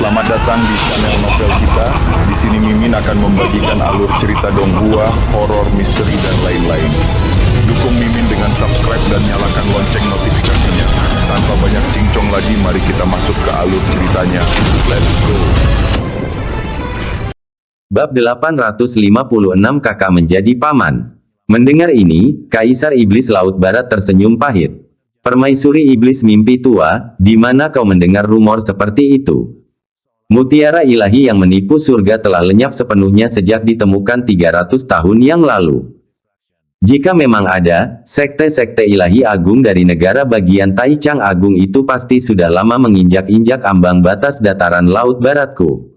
Selamat datang di channel novel kita. Di sini Mimin akan membagikan alur cerita donghua, horor, misteri, dan lain-lain. Dukung Mimin dengan subscribe dan nyalakan lonceng notifikasinya. Tanpa banyak cincong lagi, mari kita masuk ke alur ceritanya. Let's go. Bab 856 Kakak menjadi paman. Mendengar ini, Kaisar Iblis Laut Barat tersenyum pahit. Permaisuri Iblis mimpi tua, di mana kau mendengar rumor seperti itu? Mutiara ilahi yang menipu surga telah lenyap sepenuhnya sejak ditemukan 300 tahun yang lalu. Jika memang ada, sekte-sekte ilahi agung dari negara bagian Taichang Agung itu pasti sudah lama menginjak-injak ambang batas dataran Laut Baratku.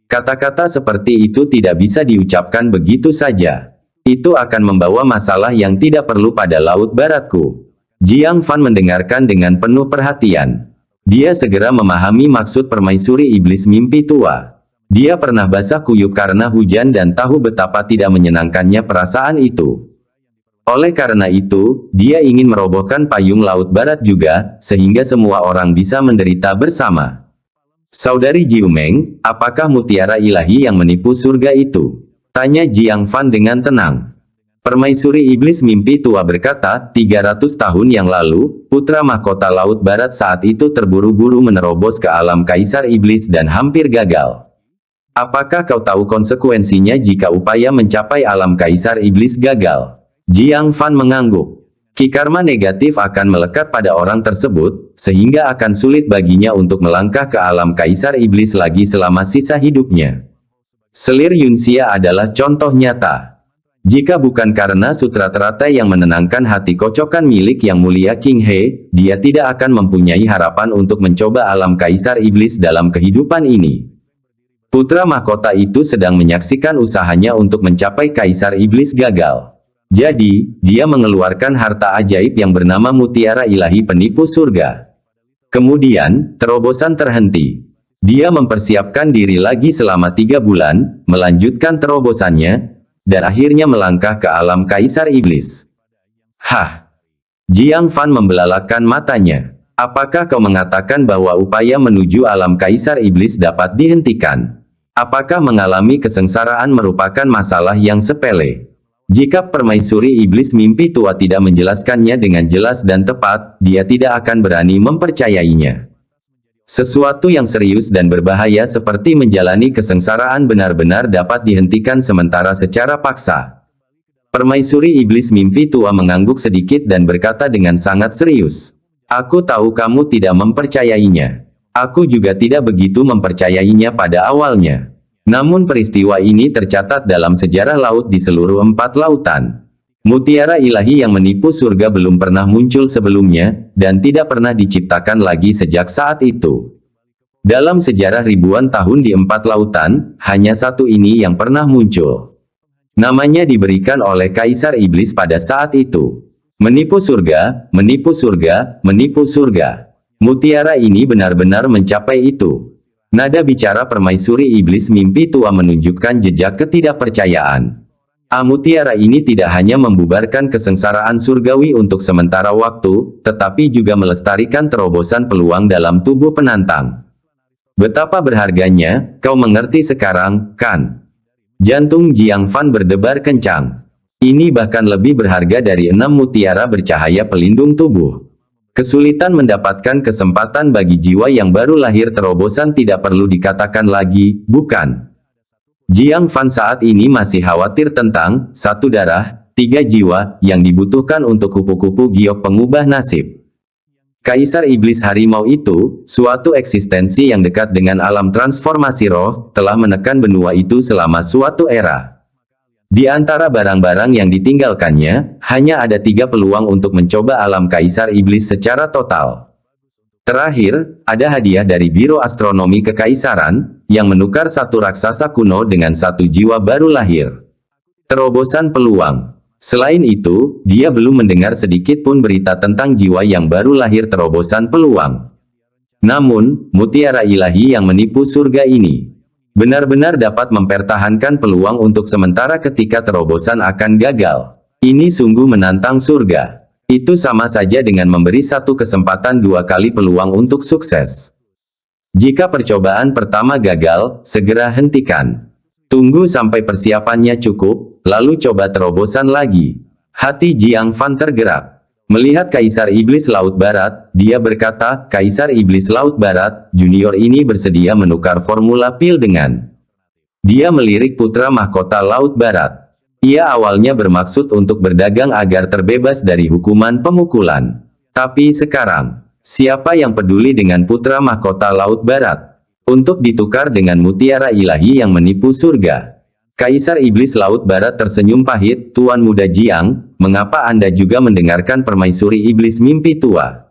Kata-kata seperti itu tidak bisa diucapkan begitu saja. Itu akan membawa masalah yang tidak perlu pada Laut Baratku. Jiang Fan mendengarkan dengan penuh perhatian. Dia segera memahami maksud permaisuri iblis mimpi tua. Dia pernah basah kuyup karena hujan dan tahu betapa tidak menyenangkannya perasaan itu. Oleh karena itu, dia ingin merobohkan payung Laut Barat juga, sehingga semua orang bisa menderita bersama. Saudari Jiumeng, apakah mutiara ilahi yang menipu surga itu? Tanya Jiang Fan dengan tenang. Permaisuri Iblis Mimpi Tua berkata, 300 tahun yang lalu, putra mahkota Laut Barat saat itu terburu-buru menerobos ke alam Kaisar Iblis dan hampir gagal. Apakah kau tahu konsekuensinya jika upaya mencapai alam Kaisar Iblis gagal? Jiang Fan mengangguk. Ki-karma negatif akan melekat pada orang tersebut, sehingga akan sulit baginya untuk melangkah ke alam Kaisar Iblis lagi selama sisa hidupnya. Selir Yunxia adalah contoh nyata. Jika bukan karena sutra teratai yang menenangkan hati kocokan milik Yang Mulia King He, dia tidak akan mempunyai harapan untuk mencoba alam Kaisar Iblis dalam kehidupan ini. Putra mahkota itu sedang menyaksikan usahanya untuk mencapai Kaisar Iblis gagal. Jadi, dia mengeluarkan harta ajaib yang bernama mutiara ilahi penipu surga. Kemudian, terobosan terhenti. Dia mempersiapkan diri lagi selama 3 bulan, melanjutkan terobosannya, dan akhirnya melangkah ke alam Kaisar Iblis. Hah! Jiang Fan membelalakkan matanya. Apakah kau mengatakan bahwa upaya menuju alam Kaisar Iblis dapat dihentikan? Apakah mengalami kesengsaraan merupakan masalah yang sepele? Jika permaisuri Iblis Mimpi Tua tidak menjelaskannya dengan jelas dan tepat, dia tidak akan berani mempercayainya. Sesuatu yang serius dan berbahaya seperti menjalani kesengsaraan benar-benar dapat dihentikan sementara secara paksa. Permaisuri Iblis Mimpi Tua mengangguk sedikit dan berkata dengan sangat serius. Aku tahu kamu tidak mempercayainya. Aku juga tidak begitu mempercayainya pada awalnya. Namun peristiwa ini tercatat dalam sejarah laut di seluruh 4 lautan. Mutiara ilahi yang menipu surga belum pernah muncul sebelumnya, dan tidak pernah diciptakan lagi sejak saat itu. Dalam sejarah ribuan tahun di 4 lautan, hanya satu ini yang pernah muncul. Namanya diberikan oleh Kaisar Iblis pada saat itu. Menipu surga, menipu surga, menipu surga. Mutiara ini benar-benar mencapai itu. Nada bicara permaisuri Iblis Mimpi Tua menunjukkan jejak ketidakpercayaan. Mutiara ini tidak hanya membubarkan kesengsaraan surgawi untuk sementara waktu, tetapi juga melestarikan terobosan peluang dalam tubuh penantang. Betapa berharganya, kau mengerti sekarang, kan? Jantung Jiang Fan berdebar kencang. Ini bahkan lebih berharga dari 6 mutiara bercahaya pelindung tubuh. Kesulitan mendapatkan kesempatan bagi jiwa yang baru lahir terobosan tidak perlu dikatakan lagi, bukan? Jiang Fan saat ini masih khawatir tentang 1 darah, 3 jiwa yang dibutuhkan untuk kupu-kupu giok pengubah nasib. Kaisar Iblis Harimau itu, suatu eksistensi yang dekat dengan alam transformasi roh, telah menekan benua itu selama suatu era. Di antara barang-barang yang ditinggalkannya, hanya ada 3 peluang untuk mencoba alam Kaisar Iblis secara total. Terakhir, ada hadiah dari Biro Astronomi Kekaisaran, yang menukar 1 raksasa kuno dengan 1 jiwa baru lahir. Terobosan peluang. Selain itu, dia belum mendengar sedikit pun berita tentang jiwa yang baru lahir terobosan peluang. Namun, mutiara ilahi yang menipu surga ini benar-benar dapat mempertahankan peluang untuk sementara ketika terobosan akan gagal. Ini sungguh menantang surga. Itu sama saja dengan memberi 1 kesempatan 2 kali peluang untuk sukses. Jika percobaan pertama gagal, segera hentikan. Tunggu sampai persiapannya cukup, lalu coba terobosan lagi. Hati Jiang Fan tergerak. Melihat Kaisar Iblis Laut Barat, dia berkata, Kaisar Iblis Laut Barat, junior ini bersedia menukar formula pil dengan. Dia melirik putra mahkota Laut Barat. Ia awalnya bermaksud untuk berdagang agar terbebas dari hukuman pemukulan. Tapi sekarang, siapa yang peduli dengan putra mahkota Laut Barat? Untuk ditukar dengan mutiara ilahi yang menipu surga. Kaisar Iblis Laut Barat tersenyum pahit, Tuan Muda Jiang, mengapa Anda juga mendengarkan permaisuri iblis mimpi tua?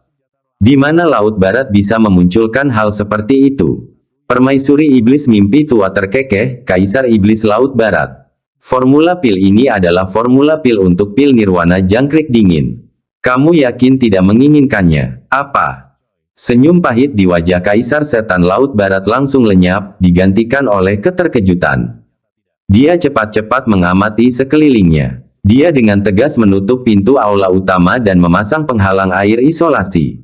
Di mana Laut Barat bisa memunculkan hal seperti itu? Permaisuri iblis mimpi tua terkekeh, Kaisar Iblis Laut Barat. Formula pil ini adalah formula pil untuk pil nirwana jangkrik dingin. Kamu yakin tidak menginginkannya? Apa? Senyum pahit di wajah Kaisar Setan Laut Barat langsung lenyap, digantikan oleh keterkejutan. Dia cepat-cepat mengamati sekelilingnya. Dia dengan tegas menutup pintu aula utama dan memasang penghalang air isolasi.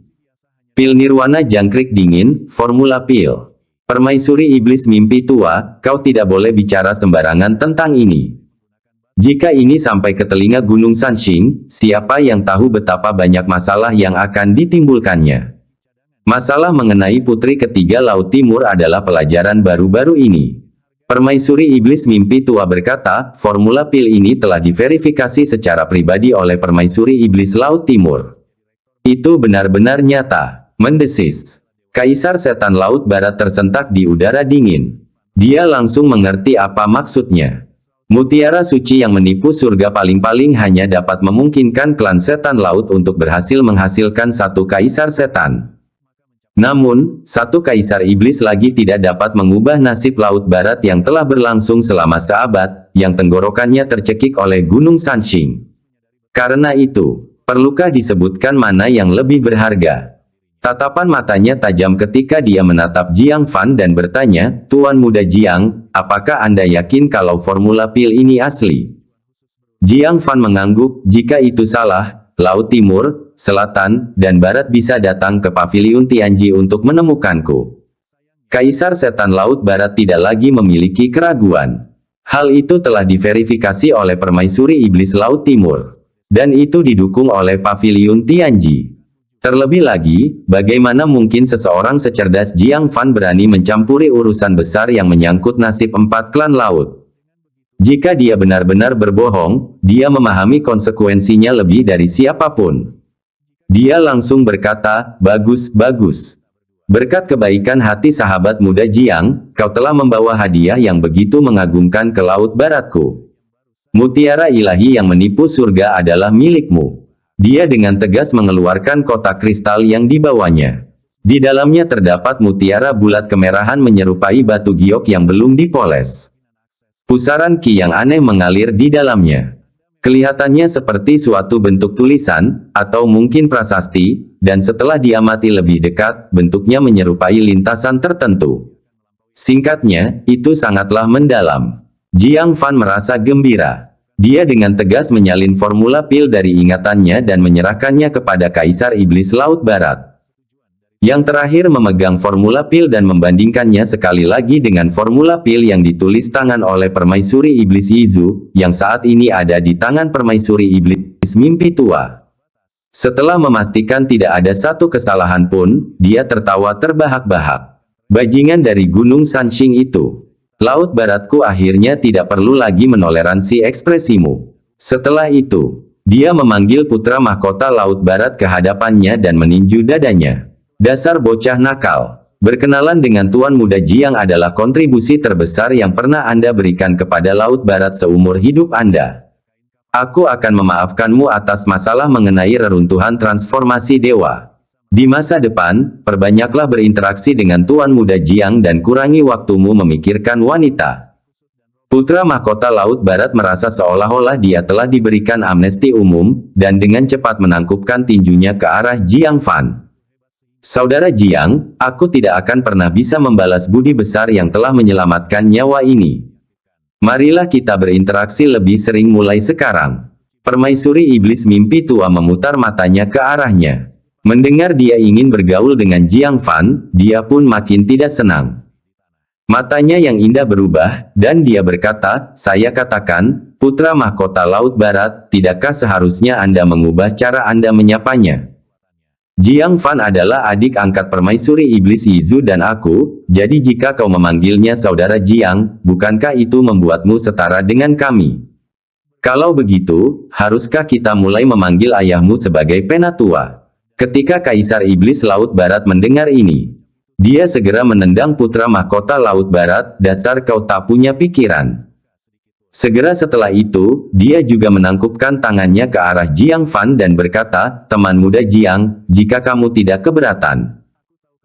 Pil nirwana jangkrik dingin, formula pil. Permaisuri iblis mimpi tua, kau tidak boleh bicara sembarangan tentang ini. Jika ini sampai ke telinga Gunung Sanxing, siapa yang tahu betapa banyak masalah yang akan ditimbulkannya. Masalah mengenai putri ketiga Laut Timur adalah pelajaran baru-baru ini. Permaisuri Iblis Mimpi Tua berkata, formula pil ini telah diverifikasi secara pribadi oleh Permaisuri Iblis Laut Timur. Itu benar-benar nyata, mendesis. Kaisar Setan Laut Barat tersentak di udara dingin. Dia langsung mengerti apa maksudnya. Mutiara suci yang menipu surga paling-paling hanya dapat memungkinkan klan Setan Laut untuk berhasil menghasilkan satu Kaisar Setan. Namun, satu Kaisar Iblis lagi tidak dapat mengubah nasib Laut Barat yang telah berlangsung selama seabad, yang tenggorokannya tercekik oleh Gunung Sanxing. Karena itu, perlukah disebutkan mana yang lebih berharga? Tatapan matanya tajam ketika dia menatap Jiang Fan dan bertanya, Tuan Muda Jiang, apakah Anda yakin kalau formula pil ini asli? Jiang Fan mengangguk, jika itu salah, Laut Timur, Selatan, dan Barat bisa datang ke Paviliun Tianji untuk menemukanku. Kaisar Setan Laut Barat tidak lagi memiliki keraguan. Hal itu telah diverifikasi oleh Permaisuri Iblis Laut Timur. Dan itu didukung oleh Paviliun Tianji. Terlebih lagi, bagaimana mungkin seseorang secerdas Jiang Fan berani mencampuri urusan besar yang menyangkut nasib 4 klan laut? Jika dia benar-benar berbohong, dia memahami konsekuensinya lebih dari siapapun. Dia langsung berkata, bagus, bagus. Berkat kebaikan hati sahabat muda Jiang, kau telah membawa hadiah yang begitu mengagumkan ke Laut Baratku. Mutiara ilahi yang menipu surga adalah milikmu. Dia dengan tegas mengeluarkan kotak kristal yang dibawanya. Di dalamnya terdapat mutiara bulat kemerahan menyerupai batu giok yang belum dipoles. Pusaran ki yang aneh mengalir di dalamnya. Kelihatannya seperti suatu bentuk tulisan, atau mungkin prasasti, dan setelah diamati lebih dekat, bentuknya menyerupai lintasan tertentu. Singkatnya, itu sangatlah mendalam. Jiang Fan merasa gembira. Dia dengan tegas menyalin formula pil dari ingatannya dan menyerahkannya kepada Kaisar Iblis Laut Barat. Yang terakhir memegang formula pil dan membandingkannya sekali lagi dengan formula pil yang ditulis tangan oleh Permaisuri Iblis Yizu, yang saat ini ada di tangan Permaisuri Iblis Mimpi Tua. Setelah memastikan tidak ada satu kesalahan pun, dia tertawa terbahak-bahak. Bajingan dari Gunung Sanxing itu. Laut Baratku akhirnya tidak perlu lagi menoleransi ekspresimu. Setelah itu, dia memanggil putra mahkota Laut Barat ke hadapannya dan meninju dadanya. Dasar bocah nakal. Berkenalan dengan Tuan Muda Jiang adalah kontribusi terbesar yang pernah Anda berikan kepada Laut Barat seumur hidup Anda. Aku akan memaafkanmu atas masalah mengenai reruntuhan transformasi dewa. Di masa depan, perbanyaklah berinteraksi dengan Tuan Muda Jiang dan kurangi waktumu memikirkan wanita. Putra mahkota Laut Barat merasa seolah-olah dia telah diberikan amnesti umum, dan dengan cepat menangkupkan tinjunya ke arah Jiang Fan. Saudara Jiang, aku tidak akan pernah bisa membalas budi besar yang telah menyelamatkan nyawa ini. Marilah kita berinteraksi lebih sering mulai sekarang. Permaisuri Iblis Mimpi Tua memutar matanya ke arahnya. Mendengar dia ingin bergaul dengan Jiang Fan, dia pun makin tidak senang. Matanya yang indah berubah, dan dia berkata, "Saya katakan, putra mahkota Laut Barat, tidakkah seharusnya Anda mengubah cara Anda menyapanya? Jiang Fan adalah adik angkat permaisuri iblis Yizu dan aku, jadi jika kau memanggilnya saudara Jiang, bukankah itu membuatmu setara dengan kami? Kalau begitu, haruskah kita mulai memanggil ayahmu sebagai penatua?" Ketika Kaisar Iblis Laut Barat mendengar ini, dia segera menendang putra mahkota Laut Barat, "Dasar kau tak punya pikiran." Segera setelah itu, dia juga menangkupkan tangannya ke arah Jiang Fan dan berkata, "Teman muda Jiang, jika kamu tidak keberatan,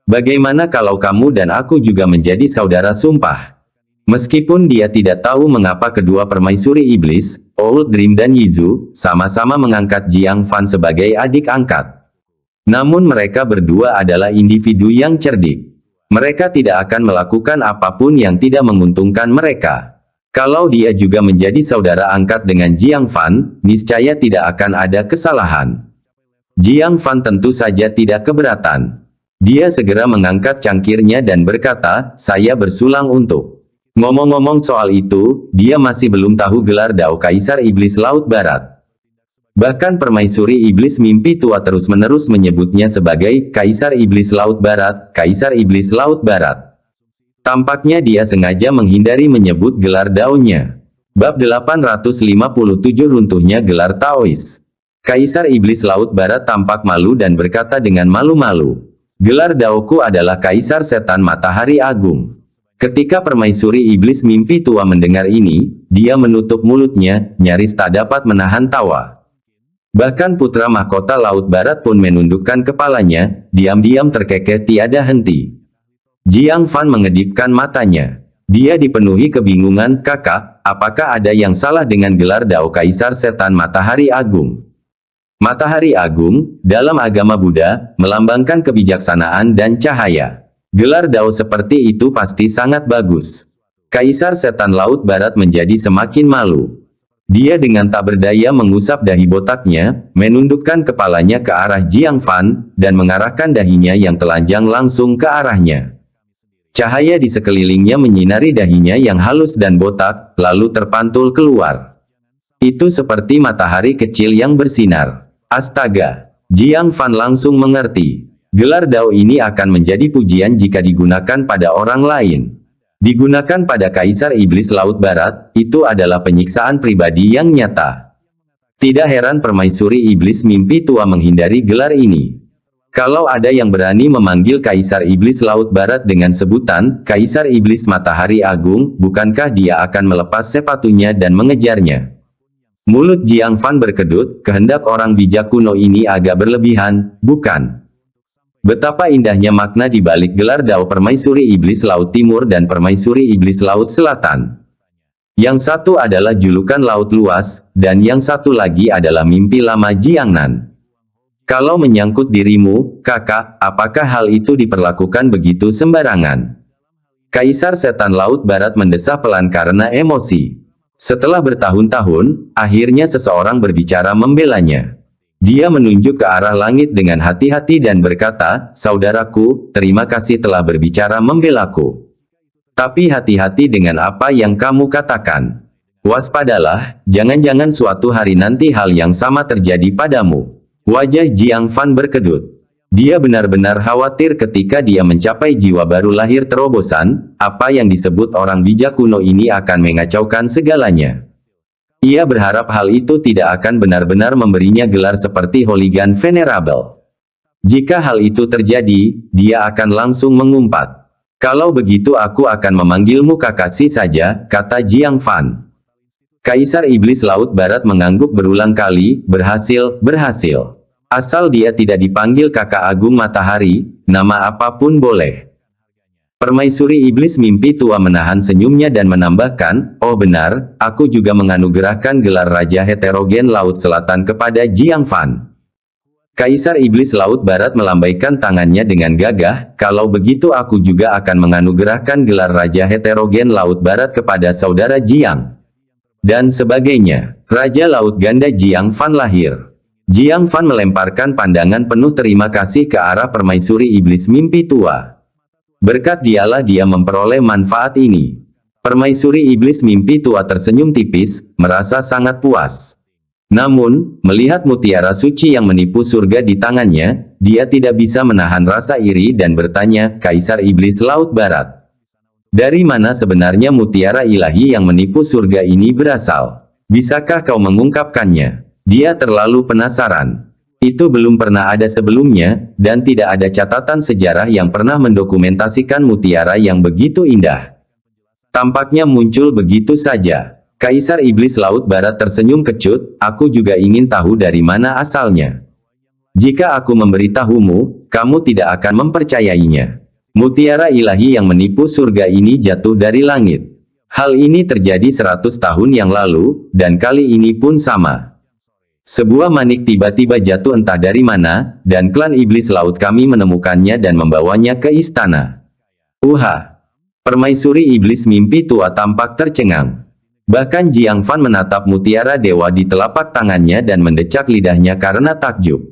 bagaimana kalau kamu dan aku juga menjadi saudara sumpah?" Meskipun dia tidak tahu mengapa kedua permaisuri iblis, Old Dream dan Yizu, sama-sama mengangkat Jiang Fan sebagai adik angkat. Namun mereka berdua adalah individu yang cerdik. Mereka tidak akan melakukan apapun yang tidak menguntungkan mereka. Kalau dia juga menjadi saudara angkat dengan Jiang Fan, niscaya tidak akan ada kesalahan. Jiang Fan tentu saja tidak keberatan. Dia segera mengangkat cangkirnya dan berkata, "Saya bersulang untuk." Ngomong-ngomong soal itu, dia masih belum tahu gelar Dao Kaisar Iblis Laut Barat. Bahkan permaisuri iblis mimpi tua terus-menerus menyebutnya sebagai Kaisar Iblis Laut Barat, Kaisar Iblis Laut Barat. Tampaknya dia sengaja menghindari menyebut gelar daunnya. Bab 857 Runtuhnya Gelar Taois. Kaisar Iblis Laut Barat tampak malu dan berkata dengan malu-malu, "Gelar daoku adalah Kaisar Setan Matahari Agung." Ketika permaisuri iblis mimpi tua mendengar ini, dia menutup mulutnya, nyaris tak dapat menahan tawa. Bahkan putra mahkota Laut Barat pun menundukkan kepalanya, diam-diam terkekeh tiada henti. Jiang Fan mengedipkan matanya. Dia dipenuhi kebingungan, "Kakak, apakah ada yang salah dengan gelar Dao Kaisar Setan Matahari Agung?" Matahari Agung, dalam agama Buddha, melambangkan kebijaksanaan dan cahaya. Gelar Dao seperti itu pasti sangat bagus. Kaisar Setan Laut Barat menjadi semakin malu. Dia dengan tak berdaya mengusap dahi botaknya, menundukkan kepalanya ke arah Jiang Fan, dan mengarahkan dahinya yang telanjang langsung ke arahnya. Cahaya di sekelilingnya menyinari dahinya yang halus dan botak, lalu terpantul keluar. Itu seperti matahari kecil yang bersinar. Astaga! Jiang Fan langsung mengerti. Gelar Dao ini akan menjadi pujian jika digunakan pada orang lain. Digunakan pada Kaisar Iblis Laut Barat, itu adalah penyiksaan pribadi yang nyata. Tidak heran permaisuri iblis mimpi tua menghindari gelar ini. Kalau ada yang berani memanggil Kaisar Iblis Laut Barat dengan sebutan Kaisar Iblis Matahari Agung, bukankah dia akan melepas sepatunya dan mengejarnya? Mulut Jiang Fan berkedut, kehendak orang bijak kuno ini agak berlebihan, bukan? Betapa indahnya makna di balik gelar Dao Permaisuri Iblis Laut Timur dan Permaisuri Iblis Laut Selatan. Yang satu adalah julukan Laut Luas, dan yang satu lagi adalah mimpi lama Jiangnan. Kalau menyangkut dirimu, kakak, apakah hal itu diperlakukan begitu sembarangan? Kaisar Setan Laut Barat mendesah pelan karena emosi. Setelah bertahun-tahun, akhirnya seseorang berbicara membelanya. Dia menunjuk ke arah langit dengan hati-hati dan berkata, "Saudaraku, terima kasih telah berbicara membelaku. Tapi hati-hati dengan apa yang kamu katakan. Waspadalah, jangan-jangan suatu hari nanti hal yang sama terjadi padamu." Wajah Jiang Fan berkedut. Dia benar-benar khawatir ketika dia mencapai jiwa baru lahir terobosan, apa yang disebut orang bijak kuno ini akan mengacaukan segalanya. Ia berharap hal itu tidak akan benar-benar memberinya gelar seperti Hooligan Venerable. Jika hal itu terjadi, dia akan langsung mengumpat. "Kalau begitu aku akan memanggilmu Kakashi saja," kata Jiang Fan. Kaisar Iblis Laut Barat mengangguk berulang kali, berhasil. Asal dia tidak dipanggil Kakak Agung Matahari, nama apapun boleh. Permaisuri Iblis Mimpi Tua menahan senyumnya dan menambahkan, "Oh benar, aku juga menganugerahkan gelar Raja Heterogen Laut Selatan kepada Jiang Fan." Kaisar Iblis Laut Barat melambaikan tangannya dengan gagah, "Kalau begitu aku juga akan menganugerahkan gelar Raja Heterogen Laut Barat kepada saudara Jiang." Dan sebagainya. Raja Laut Ganda Jiang Fan lahir. Jiang Fan melemparkan pandangan penuh terima kasih ke arah permaisuri iblis mimpi tua. Berkat dialah dia memperoleh manfaat ini. Permaisuri iblis mimpi tua tersenyum tipis, merasa sangat puas. Namun, melihat mutiara suci yang menipu surga di tangannya, dia tidak bisa menahan rasa iri dan bertanya, Kaisar Iblis Laut Barat. Dari mana sebenarnya mutiara ilahi yang menipu surga ini berasal? Bisakah kau mengungkapkannya? Dia terlalu penasaran. Itu belum pernah ada sebelumnya, dan tidak ada catatan sejarah yang pernah mendokumentasikan mutiara yang begitu indah. Tampaknya muncul begitu saja. Kaisar Iblis Laut Barat tersenyum kecut, aku juga ingin tahu dari mana asalnya. Jika aku memberitahumu, kamu tidak akan mempercayainya. Mutiara ilahi yang menipu surga ini jatuh dari langit. Hal ini terjadi 100 tahun yang lalu, dan kali ini pun sama. Sebuah manik tiba-tiba jatuh entah dari mana, dan klan iblis laut kami menemukannya dan membawanya ke istana. Permaisuri iblis mimpi tua tampak tercengang. Bahkan Jiang Fan menatap mutiara dewa di telapak tangannya dan mendecak lidahnya karena takjub.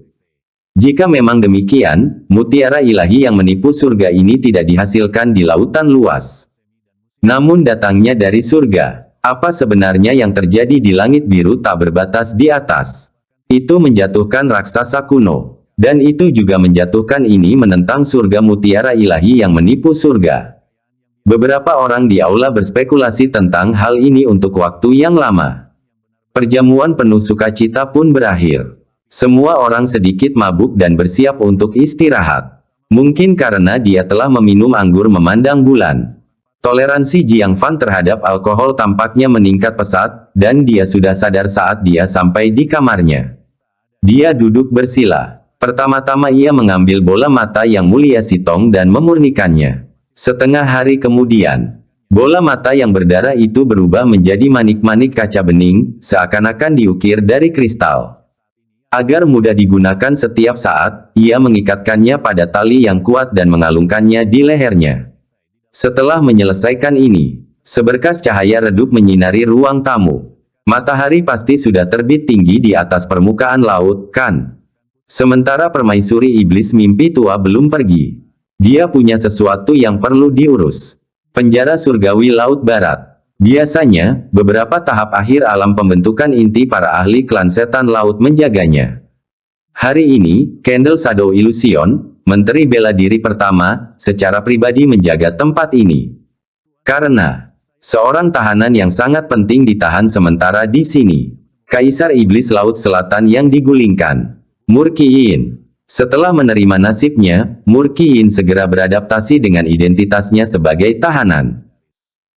Jika memang demikian, mutiara ilahi yang menipu surga ini tidak dihasilkan di lautan luas. Namun datangnya dari surga. Apa sebenarnya yang terjadi di langit biru tak berbatas di atas? Itu menjatuhkan raksasa kuno. Dan itu juga menjatuhkan ini menentang surga mutiara ilahi yang menipu surga. Beberapa orang di aula berspekulasi tentang hal ini untuk waktu yang lama. Perjamuan penuh sukacita pun berakhir. Semua orang sedikit mabuk dan bersiap untuk istirahat. Mungkin karena dia telah meminum anggur memandang bulan. Toleransi Jiang Fan terhadap alkohol tampaknya meningkat pesat, dan dia sudah sadar saat dia sampai di kamarnya. Dia duduk bersila. Pertama-tama ia mengambil bola mata yang mulia Sitong dan memurnikannya. Setengah hari kemudian, bola mata yang berdarah itu berubah menjadi manik-manik kaca bening, seakan-akan diukir dari kristal. Agar mudah digunakan setiap saat, ia mengikatkannya pada tali yang kuat dan mengalungkannya di lehernya. Setelah menyelesaikan ini, seberkas cahaya redup menyinari ruang tamu. Matahari pasti sudah terbit tinggi di atas permukaan laut, kan? Sementara permaisuri iblis mimpi tua belum pergi. Dia punya sesuatu yang perlu diurus. Penjara surgawi Laut Barat. Biasanya, beberapa tahap akhir alam pembentukan inti para ahli klan setan laut menjaganya. Hari ini, Candle Shadow Illusion, Menteri Bela Diri pertama, secara pribadi menjaga tempat ini. Karena seorang tahanan yang sangat penting ditahan sementara di sini. Kaisar Iblis Laut Selatan yang digulingkan. Murkiin. Setelah menerima nasibnya, Murkiin segera beradaptasi dengan identitasnya sebagai tahanan.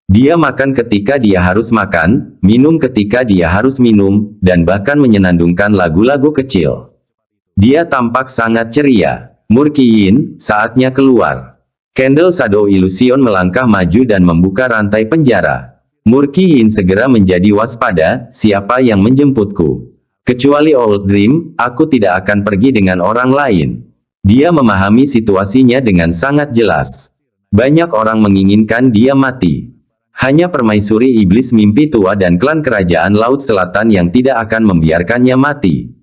Dia makan ketika dia harus makan, minum ketika dia harus minum, dan bahkan menyenandungkan lagu-lagu kecil. Dia tampak sangat ceria. Murkiin, saatnya keluar. Candle Shadow Illusion melangkah maju dan membuka rantai penjara. Murkiin segera menjadi waspada, siapa yang menjemputku? Kecuali Old Dream, aku tidak akan pergi dengan orang lain. Dia memahami situasinya dengan sangat jelas. Banyak orang menginginkan dia mati. Hanya permaisuri iblis mimpi tua dan klan kerajaan Laut Selatan yang tidak akan membiarkannya mati.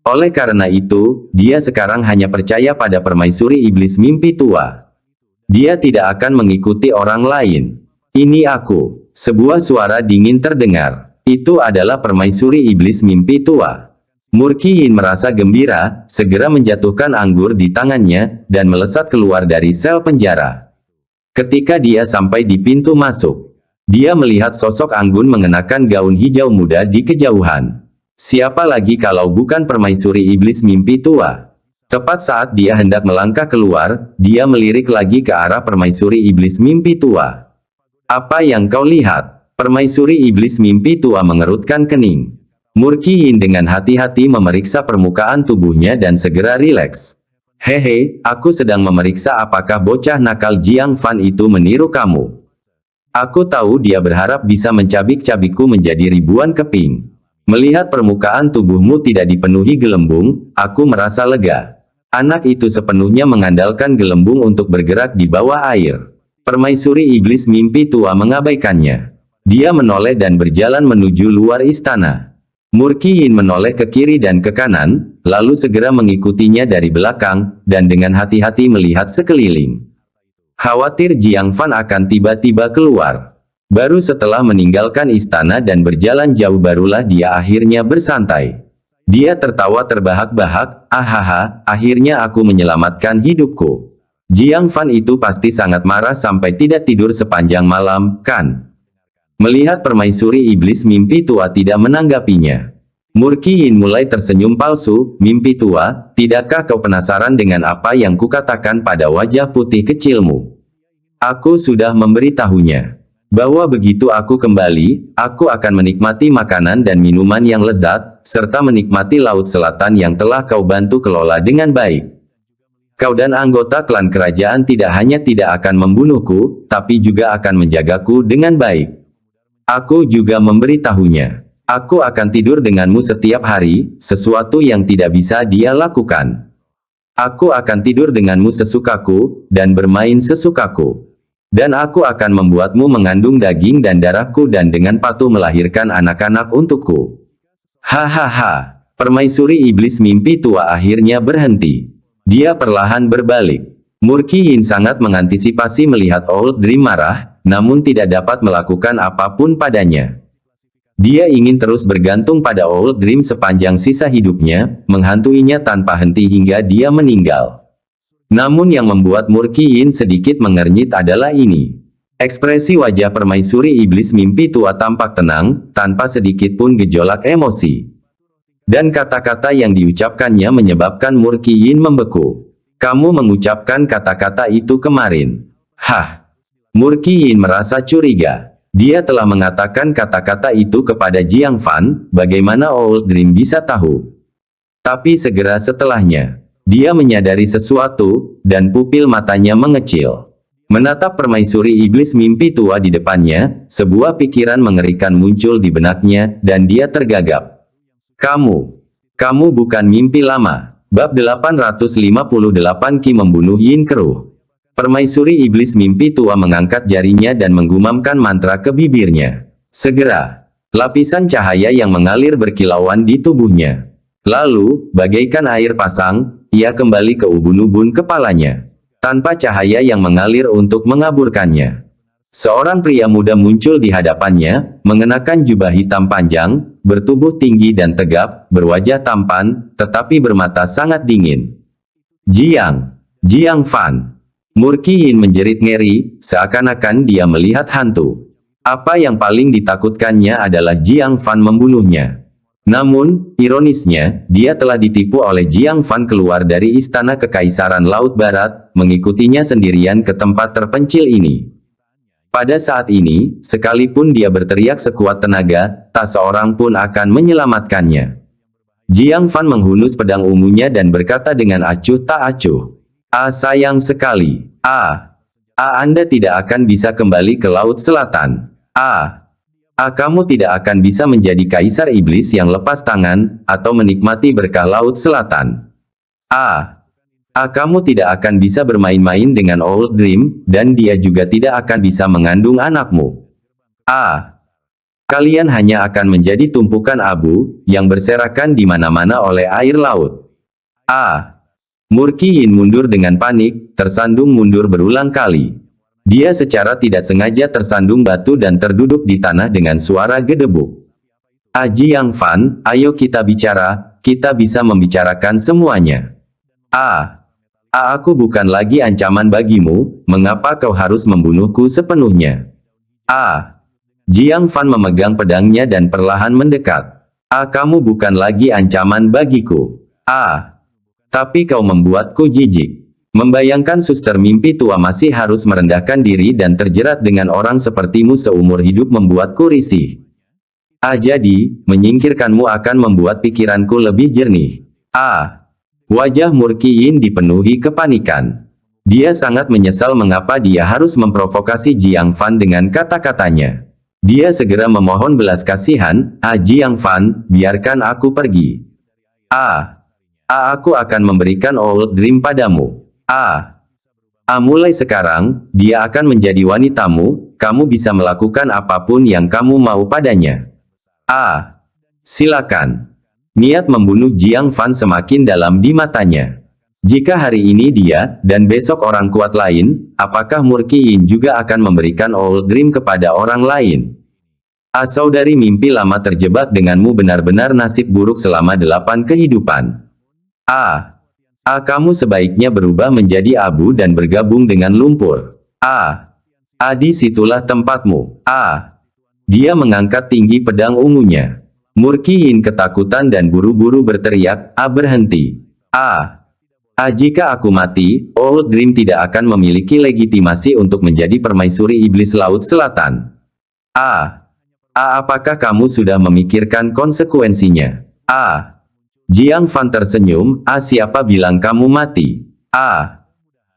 Oleh karena itu, dia sekarang hanya percaya pada permaisuri iblis mimpi tua. Dia tidak akan mengikuti orang lain. Ini aku. Sebuah suara dingin terdengar. Itu adalah permaisuri iblis mimpi tua. Murkiin merasa gembira, segera menjatuhkan anggur di tangannya, dan melesat keluar dari sel penjara. Ketika dia sampai di pintu masuk, dia melihat sosok Anggun mengenakan gaun hijau muda di kejauhan. Siapa lagi kalau bukan permaisuri iblis mimpi tua? Tepat saat dia hendak melangkah keluar, dia melirik lagi ke arah permaisuri iblis mimpi tua. Apa yang kau lihat? Permaisuri iblis mimpi tua mengerutkan kening. Murkiin dengan hati-hati memeriksa permukaan tubuhnya dan segera rileks. Hehe, aku sedang memeriksa apakah bocah nakal Jiang Fan itu meniru kamu. Aku tahu dia berharap bisa mencabik-cabikku menjadi ribuan keping. Melihat permukaan tubuhmu tidak dipenuhi gelembung, aku merasa lega. Anak itu sepenuhnya mengandalkan gelembung untuk bergerak di bawah air. Permaisuri iblis mimpi tua mengabaikannya. Dia menoleh dan berjalan menuju luar istana. Murki Yin menoleh ke kiri dan ke kanan, lalu segera mengikutinya dari belakang, dan dengan hati-hati melihat sekeliling. Khawatir Jiang Fan akan tiba-tiba keluar. Baru setelah meninggalkan istana dan berjalan jauh barulah dia akhirnya bersantai. Dia tertawa terbahak-bahak, ahaha, akhirnya aku menyelamatkan hidupku. Jiang Fan itu pasti sangat marah sampai tidak tidur sepanjang malam, kan? Melihat permaisuri iblis mimpi tua tidak menanggapinya. Murki Yin mulai tersenyum palsu, mimpi tua, tidakkah kau penasaran dengan apa yang kukatakan pada wajah putih kecilmu? Aku sudah memberitahunya. Bahwa begitu aku kembali, aku akan menikmati makanan dan minuman yang lezat, serta menikmati laut selatan yang telah kau bantu kelola dengan baik. Kau dan anggota klan kerajaan tidak hanya tidak akan membunuhku, tapi juga akan menjagaku dengan baik. Aku juga memberitahunya. Aku akan tidur denganmu setiap hari, sesuatu yang tidak bisa dia lakukan. Aku akan tidur denganmu sesukaku, dan bermain sesukaku. Dan aku akan membuatmu mengandung daging dan darahku dan dengan patuh melahirkan anak-anak untukku. Hahaha. Permaisuri iblis mimpi tua akhirnya berhenti. Dia perlahan berbalik. Murki Yin sangat mengantisipasi melihat Old Dream marah, namun tidak dapat melakukan apapun padanya. Dia ingin terus bergantung pada Old Dream sepanjang sisa hidupnya, menghantuinya tanpa henti hingga dia meninggal. Namun yang membuat Murki Yin sedikit mengernyit adalah ini. Ekspresi wajah permaisuri iblis mimpi tua tampak tenang, tanpa sedikit pun gejolak emosi. Dan kata-kata yang diucapkannya menyebabkan Murki Yin membeku. Kamu mengucapkan kata-kata itu kemarin. Hah? Murki Yin merasa curiga. Dia telah mengatakan kata-kata itu kepada Jiang Fan, bagaimana Old Dream bisa tahu? Tapi segera setelahnya, dia menyadari sesuatu, dan pupil matanya mengecil. Menatap permaisuri iblis mimpi tua di depannya, sebuah pikiran mengerikan muncul di benaknya, dan dia tergagap. Kamu bukan mimpi lama. Bab 858 Qi membunuh Yin Keruh. Permaisuri iblis mimpi tua mengangkat jarinya dan menggumamkan mantra ke bibirnya. Segera, lapisan cahaya yang mengalir berkilauan di tubuhnya. Lalu, bagaikan air pasang, ia kembali ke ubun-ubun kepalanya. Tanpa cahaya yang mengalir untuk mengaburkannya. Seorang pria muda muncul di hadapannya, mengenakan jubah hitam panjang, bertubuh tinggi dan tegap, berwajah tampan, tetapi bermata sangat dingin. Jiang Fan. Murki Yin menjerit ngeri, seakan-akan dia melihat hantu. Apa yang paling ditakutkannya adalah Jiang Fan membunuhnya. Namun, ironisnya, dia telah ditipu oleh Jiang Fan keluar dari istana Kekaisaran Laut Barat, mengikutinya sendirian ke tempat terpencil ini. Pada saat ini, sekalipun dia berteriak sekuat tenaga, tak seorang pun akan menyelamatkannya. Jiang Fan menghunus pedang ungunya dan berkata dengan acuh tak acuh. Sayang sekali. Anda tidak akan bisa kembali ke Laut Selatan. Kamu tidak akan bisa menjadi kaisar iblis yang lepas tangan, atau menikmati berkah Laut Selatan. Kamu tidak akan bisa bermain-main dengan Old Dream, dan dia juga tidak akan bisa mengandung anakmu. Kalian hanya akan menjadi tumpukan abu, yang berserakan di mana-mana oleh air laut. Murki Yin mundur dengan panik, tersandung mundur berulang kali. Dia secara tidak sengaja tersandung batu dan terduduk di tanah dengan suara gedebuk. Jiang Fan, ayo kita bicara, kita bisa membicarakan semuanya. Aku bukan lagi ancaman bagimu, mengapa kau harus membunuhku sepenuhnya? Jiang Fan memegang pedangnya dan perlahan mendekat. Kamu bukan lagi ancaman bagiku. Tapi kau membuatku jijik. Membayangkan suster mimpi tua masih harus merendahkan diri dan terjerat dengan orang sepertimu seumur hidup membuatku risih. Jadi, menyingkirkanmu akan membuat pikiranku lebih jernih. Wajah Murki Yin dipenuhi kepanikan. Dia sangat menyesal mengapa dia harus memprovokasi Jiang Fan dengan kata-katanya. Dia segera memohon belas kasihan, Jiang Fan, biarkan aku pergi. Aku akan memberikan Old Dream padamu. Mulai sekarang, dia akan menjadi wanitamu, kamu bisa melakukan apapun yang kamu mau padanya. Silakan. Niat membunuh Jiang Fan semakin dalam di matanya. Jika hari ini dia, dan besok orang kuat lain, apakah Murki Yin juga akan memberikan Old Dream kepada orang lain? Saudari mimpi lama terjebak denganmu benar-benar nasib buruk selama 8 kehidupan. Kamu sebaiknya berubah menjadi abu dan bergabung dengan lumpur. Di situlah tempatmu. Dia mengangkat tinggi pedang ungunya. Murki Yin ketakutan dan buru-buru berteriak, berhenti. Jika aku mati, Old Dream tidak akan memiliki legitimasi untuk menjadi permaisuri iblis Laut Selatan. Apakah kamu sudah memikirkan konsekuensinya? Jiang Fan tersenyum, siapa bilang kamu mati?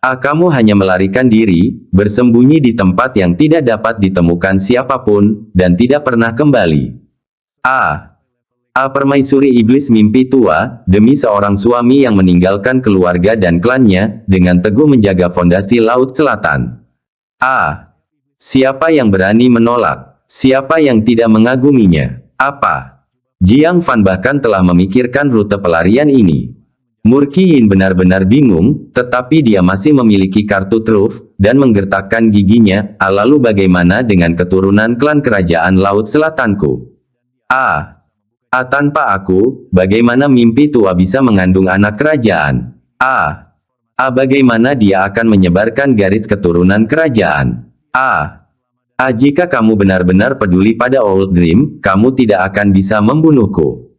Kamu hanya melarikan diri, bersembunyi di tempat yang tidak dapat ditemukan siapapun, dan tidak pernah kembali. Permaisuri iblis mimpi tua, demi seorang suami yang meninggalkan keluarga dan klannya, dengan teguh menjaga fondasi Laut Selatan. Siapa yang berani menolak? Siapa yang tidak mengaguminya? Jiang Fan bahkan telah memikirkan rute pelarian ini. Murki Yin benar-benar bingung, tetapi dia masih memiliki kartu truf, dan menggertakkan giginya. Lalu bagaimana dengan keturunan klan kerajaan Laut Selatanku? Tanpa aku, bagaimana mimpi tua bisa mengandung anak kerajaan? Bagaimana dia akan menyebarkan garis keturunan kerajaan? Jika kamu benar-benar peduli pada Old Dream, kamu tidak akan bisa membunuhku.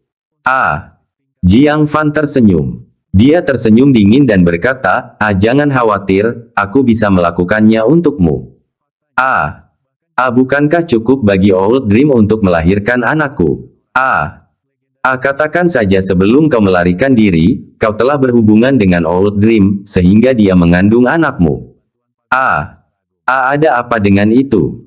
Jiang Fan tersenyum. Dia tersenyum dingin dan berkata, jangan khawatir, aku bisa melakukannya untukmu. Bukankah cukup bagi Old Dream untuk melahirkan anakku? Katakan saja sebelum kau melarikan diri, kau telah berhubungan dengan Old Dream, sehingga dia mengandung anakmu. Ada apa dengan itu?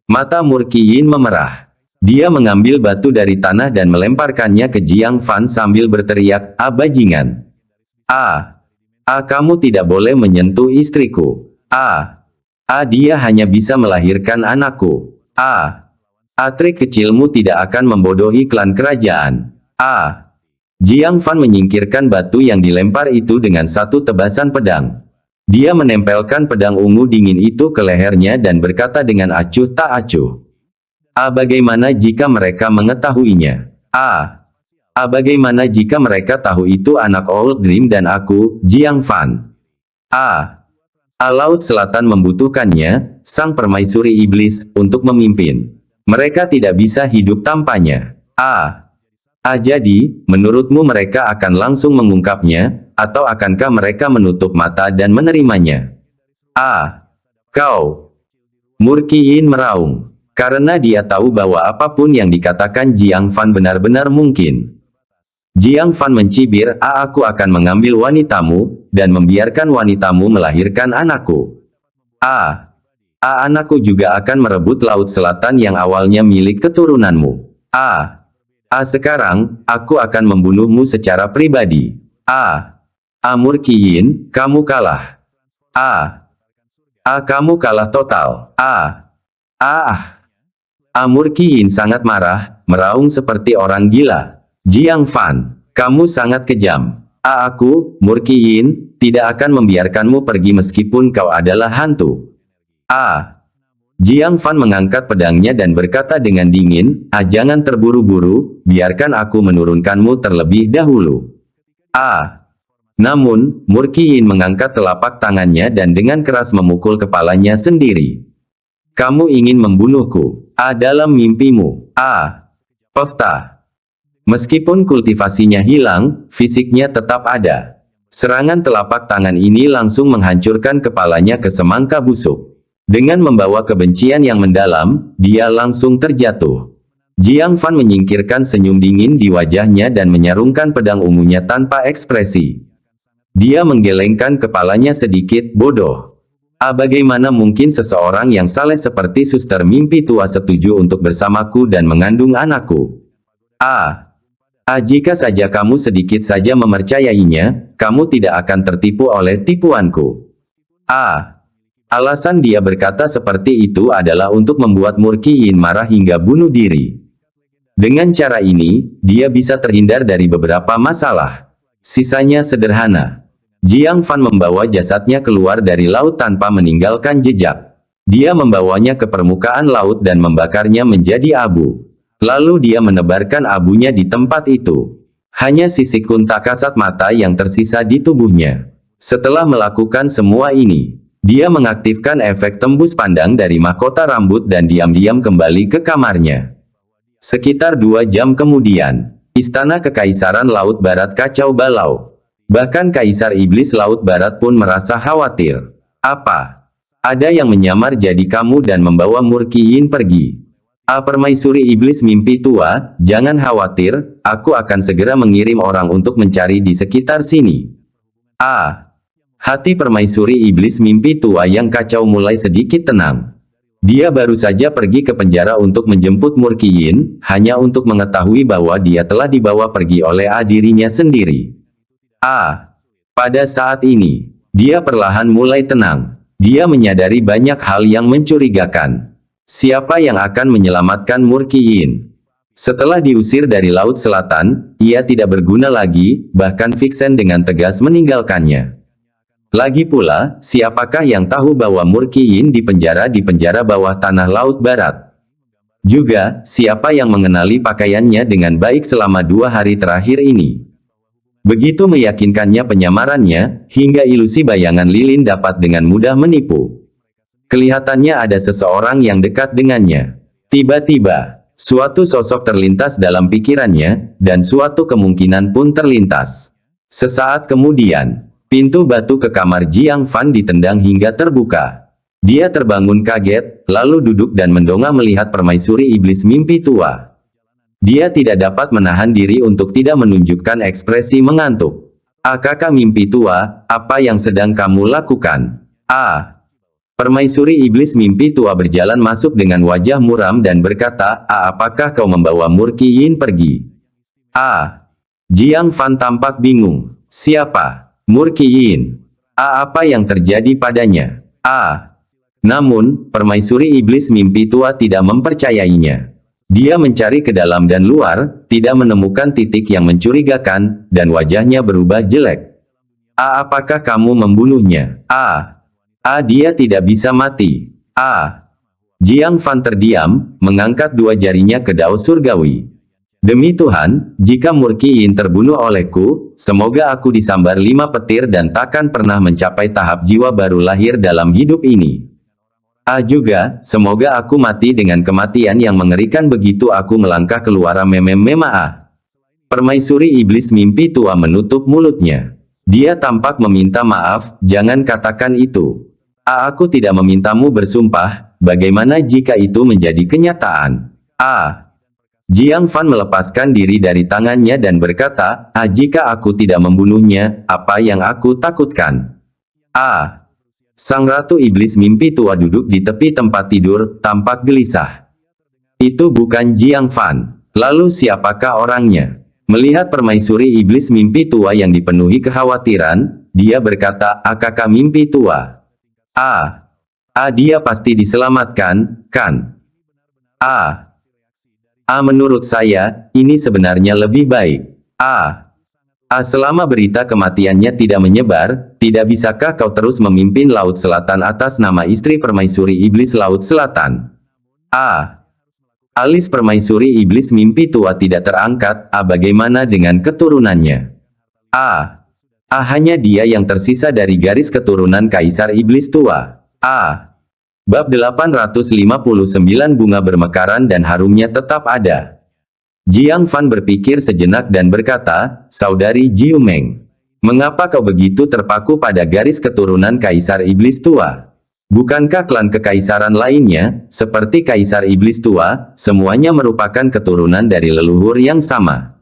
Mata Murki Yin memerah. Dia mengambil batu dari tanah dan melemparkannya ke Jiang Fan sambil berteriak, bajingan. Kamu tidak boleh menyentuh istriku. Dia hanya bisa melahirkan anakku. Trik kecilmu tidak akan membodohi klan kerajaan. Jiang Fan menyingkirkan batu yang dilempar itu dengan satu tebasan pedang. Dia menempelkan pedang ungu dingin itu ke lehernya dan berkata dengan acuh tak acuh. Bagaimana jika mereka mengetahuinya? Bagaimana jika mereka tahu itu anak Old Dream dan aku, Jiang Fan? Laut Selatan membutuhkannya, sang permaisuri iblis, untuk memimpin. Mereka tidak bisa hidup tanpanya. Jadi, menurutmu mereka akan langsung mengungkapnya, atau akankah mereka menutup mata dan menerimanya? Kau. Murki Yin meraung. Karena dia tahu bahwa apapun yang dikatakan Jiang Fan benar-benar mungkin. Jiang Fan mencibir, aku akan mengambil wanitamu, dan membiarkan wanitamu melahirkan anakku. Anakku juga akan merebut Laut Selatan yang awalnya milik keturunanmu. Sekarang, aku akan membunuhmu secara pribadi. Murki Yin, kamu kalah. Kamu kalah total. Murki Yin sangat marah, meraung seperti orang gila. Jiang Fan, kamu sangat kejam. Aku, Murki Yin, tidak akan membiarkanmu pergi meskipun kau adalah hantu. Jiang Fan mengangkat pedangnya dan berkata dengan dingin, jangan terburu-buru, biarkan aku menurunkanmu terlebih dahulu. Namun, Murki Yin mengangkat telapak tangannya dan dengan keras memukul kepalanya sendiri. Kamu ingin membunuhku? Dalam mimpimu. Pefta. Meskipun kultivasinya hilang, fisiknya tetap ada. Serangan telapak tangan ini langsung menghancurkan kepalanya ke semangka busuk. Dengan membawa kebencian yang mendalam, dia langsung terjatuh. Jiang Fan menyingkirkan senyum dingin di wajahnya dan menyarungkan pedang ungunya tanpa ekspresi. Dia menggelengkan kepalanya sedikit, bodoh. Bagaimana mungkin seseorang yang saleh seperti suster mimpi tua setuju untuk bersamaku dan mengandung anakku? Jika saja kamu sedikit saja mempercayainya, kamu tidak akan tertipu oleh tipuanku. Alasan dia berkata seperti itu adalah untuk membuat Murki Yin marah hingga bunuh diri. Dengan cara ini, dia bisa terhindar dari beberapa masalah. Sisanya sederhana. Jiang Fan membawa jasadnya keluar dari laut tanpa meninggalkan jejak. Dia membawanya ke permukaan laut dan membakarnya menjadi abu. Lalu dia menebarkan abunya di tempat itu. Hanya sisik unta kasat mata yang tersisa di tubuhnya. Setelah melakukan semua ini, dia mengaktifkan efek tembus pandang dari mahkota rambut dan diam-diam kembali ke kamarnya. Sekitar 2 jam kemudian, Istana Kekaisaran Laut Barat kacau balau. Bahkan Kaisar Iblis Laut Barat pun merasa khawatir. Apa? Ada yang menyamar jadi kamu dan membawa Murkiyin pergi. Permaisuri Iblis Mimpi Tua, jangan khawatir, aku akan segera mengirim orang untuk mencari di sekitar sini. Hati Permaisuri Iblis Mimpi Tua yang kacau mulai sedikit tenang. Dia baru saja pergi ke penjara untuk menjemput Murkiyin, hanya untuk mengetahui bahwa dia telah dibawa pergi oleh dirinya sendiri. Pada saat ini, dia perlahan mulai tenang. Dia menyadari banyak hal yang mencurigakan. Siapa yang akan menyelamatkan Murkiyin? Setelah diusir dari Laut Selatan, ia tidak berguna lagi, bahkan Vixen dengan tegas meninggalkannya. Lagi pula, siapakah yang tahu bahwa Murkiyin di penjara bawah tanah Laut Barat? Juga, siapa yang mengenali pakaiannya dengan baik selama 2 hari terakhir ini? Begitu meyakinkannya penyamarannya, hingga ilusi bayangan lilin dapat dengan mudah menipu. Kelihatannya ada seseorang yang dekat dengannya. Tiba-tiba, suatu sosok terlintas dalam pikirannya, dan suatu kemungkinan pun terlintas. Sesaat kemudian, pintu batu ke kamar Jiang Fan ditendang hingga terbuka. Dia terbangun kaget, lalu duduk dan mendongak melihat Permaisuri Iblis Mimpi Tua. Dia tidak dapat menahan diri untuk tidak menunjukkan ekspresi mengantuk. Kakak Mimpi Tua, apa yang sedang kamu lakukan? Permaisuri Iblis Mimpi Tua berjalan masuk dengan wajah muram dan berkata, apakah kau membawa Murkiyin pergi? Jiang Fan tampak bingung. Siapa? Murkiyin. Apa yang terjadi padanya? Namun, Permaisuri Iblis Mimpi Tua tidak mempercayainya. Dia mencari ke dalam dan luar, tidak menemukan titik yang mencurigakan, dan wajahnya berubah jelek. Apakah kamu membunuhnya? Dia tidak bisa mati. Jiang Fan terdiam, mengangkat 2 jarinya ke dao surgawi. Demi Tuhan, jika Murkiyin terbunuh olehku, semoga aku disambar 5 petir dan takkan pernah mencapai tahap jiwa baru lahir dalam hidup ini. Juga, semoga aku mati dengan kematian yang mengerikan begitu aku melangkah keluar mema. Permaisuri Iblis Mimpi Tua menutup mulutnya. Dia tampak meminta maaf, jangan katakan itu. Aku tidak memintamu bersumpah, bagaimana jika itu menjadi kenyataan? Jiang Fan melepaskan diri dari tangannya dan berkata, jika aku tidak membunuhnya, apa yang aku takutkan? Sang Ratu Iblis Mimpi Tua duduk di tepi tempat tidur, tampak gelisah. Itu bukan Jiang Fan. Lalu siapakah orangnya? Melihat Permaisuri Iblis Mimpi Tua yang dipenuhi kekhawatiran, dia berkata, kakak Mimpi Tua. Dia pasti diselamatkan, kan? Menurut saya, ini sebenarnya lebih baik. Selama berita kematiannya tidak menyebar, tidak bisakah kau terus memimpin Laut Selatan atas nama istri Permaisuri Iblis Laut Selatan? Alis Permaisuri Iblis Mimpi Tua tidak terangkat. Bagaimana dengan keturunannya? Hanya dia yang tersisa dari garis keturunan Kaisar Iblis Tua. Bab 859 bunga bermekaran dan harumnya tetap ada. Jiang Fan berpikir sejenak dan berkata, Saudari Jiu Meng, mengapa kau begitu terpaku pada garis keturunan Kaisar Iblis Tua? Bukankah klan kekaisaran lainnya, seperti Kaisar Iblis Tua, semuanya merupakan keturunan dari leluhur yang sama?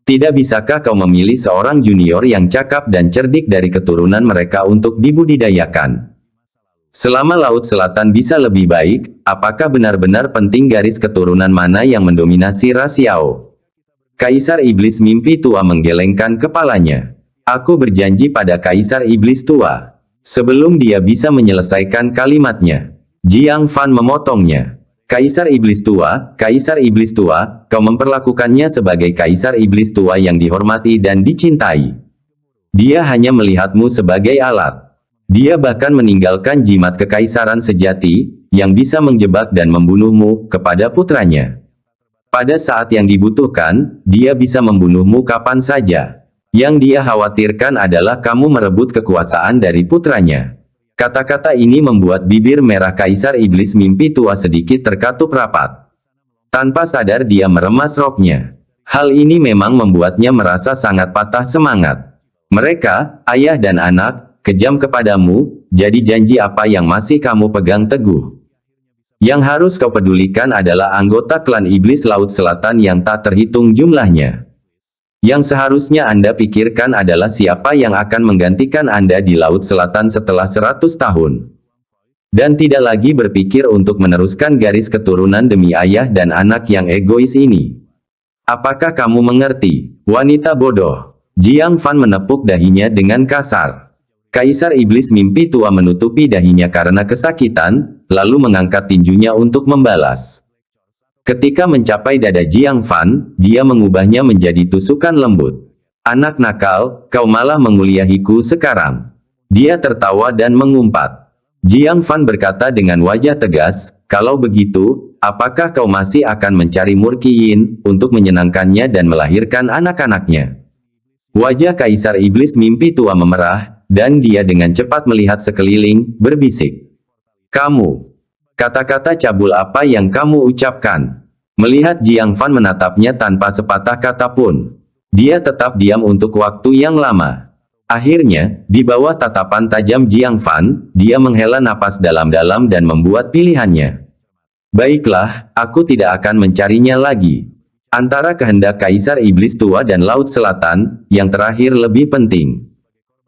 Tidak bisakah kau memilih seorang junior yang cakap dan cerdik dari keturunan mereka untuk dibudidayakan? Selama Laut Selatan bisa lebih baik, apakah benar-benar penting garis keturunan mana yang mendominasi ras Yao? Kaisar Iblis Mimpi Tua menggelengkan kepalanya. Aku berjanji pada Kaisar Iblis Tua. Sebelum dia bisa menyelesaikan kalimatnya, Jiang Fan memotongnya. Kaisar Iblis Tua, kau memperlakukannya sebagai Kaisar Iblis Tua yang dihormati dan dicintai. Dia hanya melihatmu sebagai alat. Dia bahkan meninggalkan jimat kekaisaran sejati, yang bisa menjebak dan membunuhmu, kepada putranya. Pada saat yang dibutuhkan, dia bisa membunuhmu kapan saja. Yang dia khawatirkan adalah kamu merebut kekuasaan dari putranya. Kata-kata ini membuat bibir merah Kaisar Iblis Mimpi Tua sedikit terkatup rapat. Tanpa sadar dia meremas roknya. Hal ini memang membuatnya merasa sangat patah semangat. Mereka, ayah dan anak, kejam kepadamu, jadi janji apa yang masih kamu pegang teguh? Yang harus kau pedulikan adalah anggota klan Iblis Laut Selatan yang tak terhitung jumlahnya. Yang seharusnya Anda pikirkan adalah siapa yang akan menggantikan Anda di Laut Selatan setelah 100 tahun. Dan tidak lagi berpikir untuk meneruskan garis keturunan demi ayah dan anak yang egois ini. Apakah kamu mengerti, wanita bodoh? Jiang Fan menepuk dahinya dengan kasar. Kaisar Iblis Mimpi Tua menutupi dahinya karena kesakitan, lalu mengangkat tinjunya untuk membalas. Ketika mencapai dada Jiang Fan, dia mengubahnya menjadi tusukan lembut. Anak nakal, kau malah menguliahiku sekarang. Dia tertawa dan mengumpat. Jiang Fan berkata dengan wajah tegas, kalau begitu, apakah kau masih akan mencari Murki Yin, untuk menyenangkannya dan melahirkan anak-anaknya? Wajah Kaisar Iblis Mimpi Tua memerah, dan dia dengan cepat melihat sekeliling, berbisik. Kamu. Kata-kata cabul apa yang kamu ucapkan? Melihat Jiang Fan menatapnya tanpa sepatah kata pun. Dia tetap diam untuk waktu yang lama. Akhirnya, di bawah tatapan tajam Jiang Fan, dia menghela napas dalam-dalam dan membuat pilihannya. Baiklah, aku tidak akan mencarinya lagi. Antara kehendak Kaisar Iblis Tua dan Laut Selatan, yang terakhir lebih penting.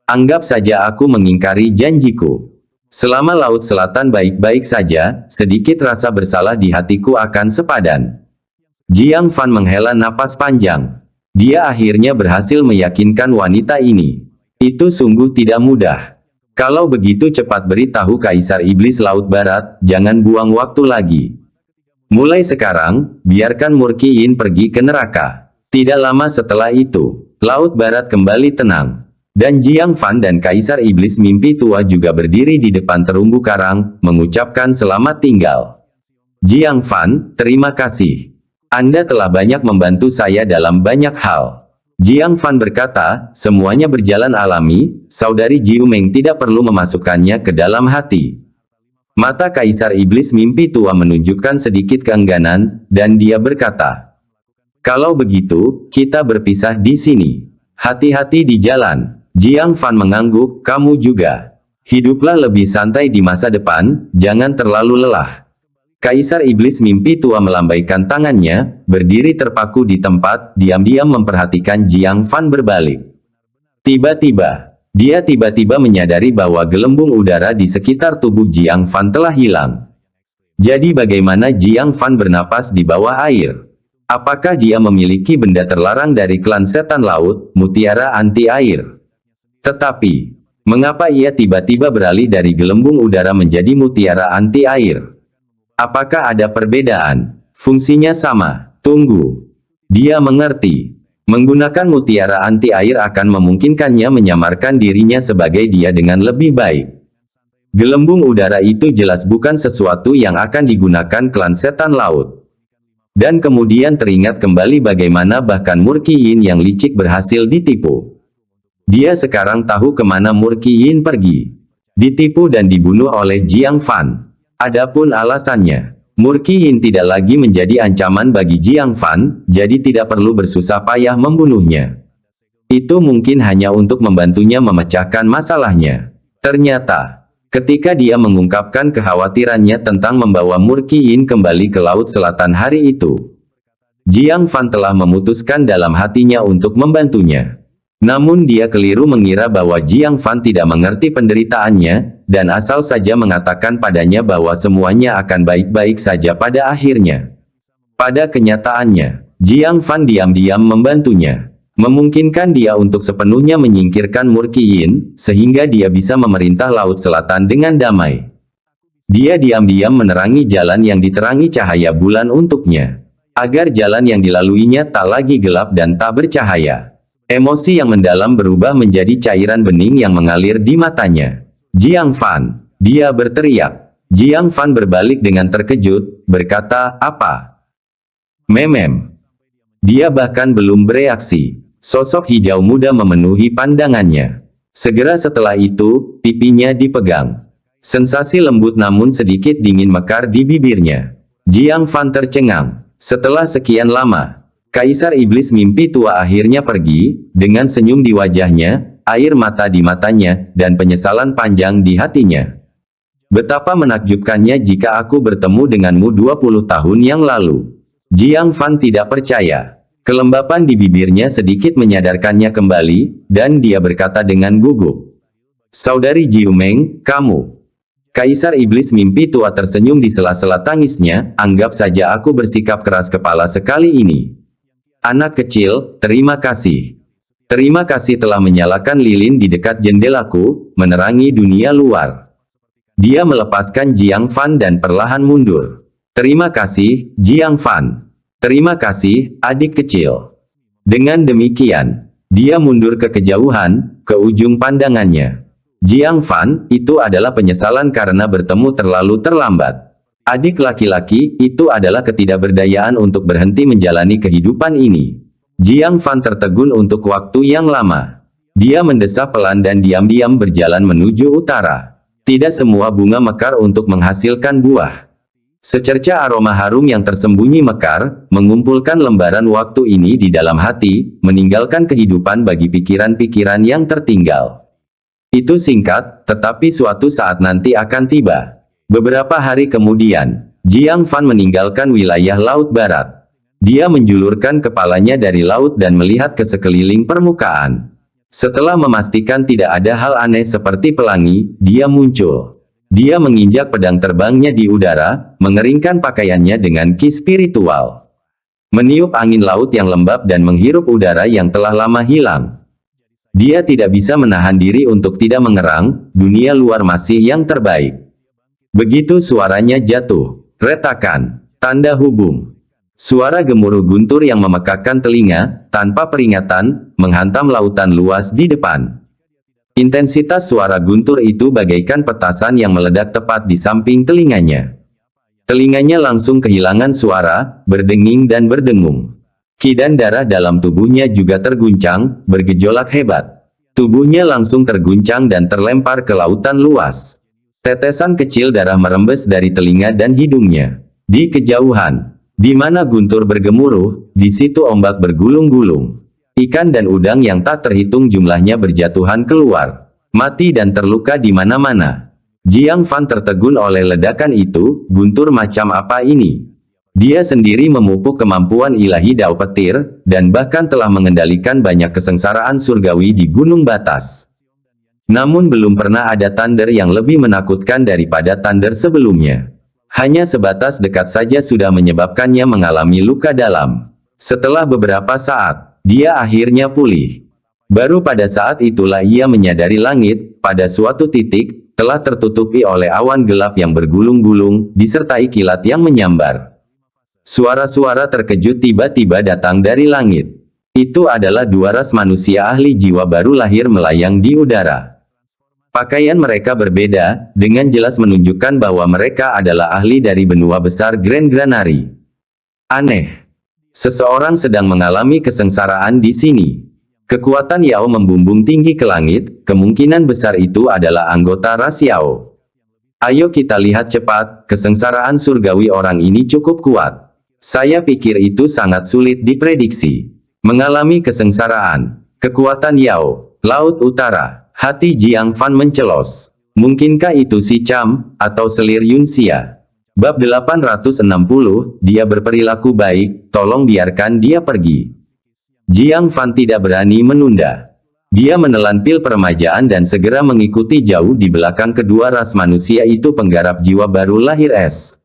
Anggap saja aku mengingkari janjiku. Selama Laut Selatan baik-baik saja, sedikit rasa bersalah di hatiku akan sepadan. Jiang Fan menghela napas panjang. Dia akhirnya berhasil meyakinkan wanita ini. Itu sungguh tidak mudah. Kalau begitu cepat beritahu Kaisar Iblis Laut Barat, jangan buang waktu lagi. Mulai sekarang, biarkan Murki Yin pergi ke neraka. Tidak lama setelah itu, Laut Barat kembali tenang. Dan Jiang Fan dan Kaisar Iblis Mimpi Tua juga berdiri di depan terumbu karang, mengucapkan selamat tinggal. Jiang Fan, terima kasih. Anda telah banyak membantu saya dalam banyak hal. Jiang Fan berkata, semuanya berjalan alami, saudari Jiu Meng tidak perlu memasukkannya ke dalam hati. Mata Kaisar Iblis Mimpi Tua menunjukkan sedikit keengganan, dan dia berkata, kalau begitu, kita berpisah di sini. Hati-hati di jalan. Jiang Fan mengangguk, kamu juga. Hiduplah lebih santai di masa depan, jangan terlalu lelah. Kaisar Iblis Mimpi Tua melambaikan tangannya, berdiri terpaku di tempat, diam-diam memperhatikan Jiang Fan berbalik. Tiba-tiba, dia tiba-tiba menyadari bahwa gelembung udara di sekitar tubuh Jiang Fan telah hilang. Jadi bagaimana Jiang Fan bernapas di bawah air? Apakah dia memiliki benda terlarang dari klan setan laut, mutiara anti air? Tetapi, mengapa ia tiba-tiba beralih dari gelembung udara menjadi mutiara anti air? Apakah ada perbedaan? Fungsinya sama. Tunggu. Dia mengerti. Menggunakan mutiara anti air akan memungkinkannya menyamarkan dirinya sebagai dia dengan lebih baik. Gelembung udara itu jelas bukan sesuatu yang akan digunakan klan setan laut. Dan kemudian teringat kembali bagaimana bahkan Murki Yin yang licik berhasil ditipu. Dia sekarang tahu kemana Murki Yin pergi. Ditipu dan dibunuh oleh Jiang Fan. Adapun alasannya, Murki Yin tidak lagi menjadi ancaman bagi Jiang Fan, jadi tidak perlu bersusah payah membunuhnya. Itu mungkin hanya untuk membantunya memecahkan masalahnya. Ternyata, ketika dia mengungkapkan kekhawatirannya tentang membawa Murki Yin kembali ke Laut Selatan hari itu, Jiang Fan telah memutuskan dalam hatinya untuk membantunya. Namun dia keliru mengira bahwa Jiang Fan tidak mengerti penderitaannya, dan asal saja mengatakan padanya bahwa semuanya akan baik-baik saja pada akhirnya. Pada kenyataannya, Jiang Fan diam-diam membantunya. Memungkinkan dia untuk sepenuhnya menyingkirkan Murki Yin, sehingga dia bisa memerintah Laut Selatan dengan damai. Dia diam-diam menerangi jalan yang diterangi cahaya bulan untuknya. Agar jalan yang dilaluinya tak lagi gelap dan tak bercahaya. Emosi yang mendalam berubah menjadi cairan bening yang mengalir di matanya. Jiang Fan, dia berteriak. Jiang Fan berbalik dengan terkejut, berkata, "Apa?" "Memem." Dia bahkan belum bereaksi. Sosok hijau muda memenuhi pandangannya. Segera setelah itu, pipinya dipegang. Sensasi lembut namun sedikit dingin mekar di bibirnya. Jiang Fan tercengang. Setelah sekian lama, Kaisar Iblis Mimpi Tua akhirnya pergi, dengan senyum di wajahnya, air mata di matanya, dan penyesalan panjang di hatinya. Betapa menakjubkannya jika aku bertemu denganmu 20 tahun yang lalu. Jiang Fan tidak percaya. Kelembapan di bibirnya sedikit menyadarkannya kembali, dan dia berkata dengan gugup. "Saudari Jiumeng, kamu." Kaisar Iblis Mimpi Tua tersenyum di sela-sela tangisnya, "Anggap saja aku bersikap keras kepala sekali ini. Anak kecil, terima kasih. Terima kasih telah menyalakan lilin di dekat jendelaku, menerangi dunia luar." Dia melepaskan Jiang Fan dan perlahan mundur. "Terima kasih, Jiang Fan. Terima kasih, adik kecil." Dengan demikian, dia mundur ke kejauhan, ke ujung pandangannya. "Jiang Fan, itu adalah penyesalan karena bertemu terlalu terlambat. Adik laki-laki, itu adalah ketidakberdayaan untuk berhenti menjalani kehidupan ini." Jiang Fan tertegun untuk waktu yang lama. Dia mendesah pelan dan diam-diam berjalan menuju utara. Tidak semua bunga mekar untuk menghasilkan buah. Secerca aroma harum yang tersembunyi mekar, mengumpulkan lembaran waktu ini di dalam hati, meninggalkan kehidupan bagi pikiran-pikiran yang tertinggal. Itu singkat, tetapi suatu saat nanti akan tiba. Beberapa hari kemudian, Jiang Fan meninggalkan wilayah Laut Barat. Dia menjulurkan kepalanya dari laut dan melihat ke sekeliling permukaan. Setelah memastikan tidak ada hal aneh seperti pelangi, dia muncul. Dia menginjak pedang terbangnya di udara, mengeringkan pakaiannya dengan ki spiritual. Meniup angin laut yang lembab dan menghirup udara yang telah lama hilang. Dia tidak bisa menahan diri untuk tidak mengerang, dunia luar masih yang terbaik. Begitu suaranya jatuh, retakan, tanda hubung. Suara gemuruh guntur yang memekakkan telinga, tanpa peringatan, menghantam lautan luas di depan. Intensitas suara guntur itu bagaikan petasan yang meledak tepat di samping telinganya. Telinganya langsung kehilangan suara, berdenging dan berdengung. Ki dan darah dalam tubuhnya juga terguncang, bergejolak hebat. Tubuhnya langsung terguncang dan terlempar ke lautan luas. Tetesan kecil darah merembes dari telinga dan hidungnya. Di kejauhan, di mana guntur bergemuruh, di situ ombak bergulung-gulung. Ikan dan udang yang tak terhitung jumlahnya berjatuhan keluar. Mati dan terluka di mana-mana. Jiang Fan tertegun oleh ledakan itu, guntur macam apa ini? Dia sendiri memupuk kemampuan ilahi Dao Petir, dan bahkan telah mengendalikan banyak kesengsaraan surgawi di Gunung Batas. Namun belum pernah ada thunder yang lebih menakutkan daripada thunder sebelumnya. Hanya sebatas dekat saja sudah menyebabkannya mengalami luka dalam. Setelah beberapa saat, dia akhirnya pulih. Baru pada saat itulah ia menyadari langit, pada suatu titik, telah tertutupi oleh awan gelap yang bergulung-gulung, disertai kilat yang menyambar. Suara-suara terkejut tiba-tiba datang dari langit. Itu adalah dua ras manusia ahli jiwa baru lahir melayang di udara. Pakaian mereka berbeda, dengan jelas menunjukkan bahwa mereka adalah ahli dari benua besar Grand Granary. Aneh. Seseorang sedang mengalami kesengsaraan di sini. Kekuatan Yao membumbung tinggi ke langit, kemungkinan besar itu adalah anggota ras Yao. Ayo kita lihat cepat, kesengsaraan surgawi orang ini cukup kuat. Saya pikir itu sangat sulit diprediksi. Mengalami kesengsaraan, kekuatan Yao, Laut Utara, hati Jiang Fan mencelos. Mungkinkah itu si Cham, atau selir Yunxia? Bab 860, dia berperilaku baik, tolong biarkan dia pergi. Jiang Fan tidak berani menunda. Dia menelan pil peremajaan dan segera mengikuti jauh di belakang kedua ras manusia itu penggarap jiwa baru lahir es.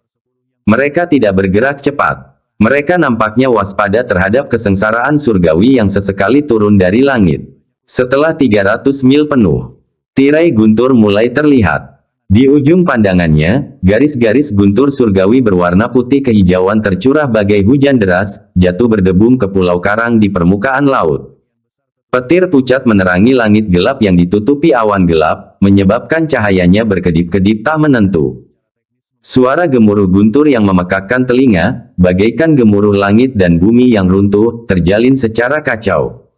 Mereka tidak bergerak cepat. Mereka nampaknya waspada terhadap kesengsaraan surgawi yang sesekali turun dari langit. Setelah 300 mil penuh, tirai guntur mulai terlihat. Di ujung pandangannya, garis-garis guntur surgawi berwarna putih kehijauan tercurah bagai hujan deras, jatuh berdebum ke pulau karang di permukaan laut. Petir pucat menerangi langit gelap yang ditutupi awan gelap, menyebabkan cahayanya berkedip-kedip tak menentu. Suara gemuruh guntur yang memekakkan telinga, bagaikan gemuruh langit dan bumi yang runtuh, terjalin secara kacau.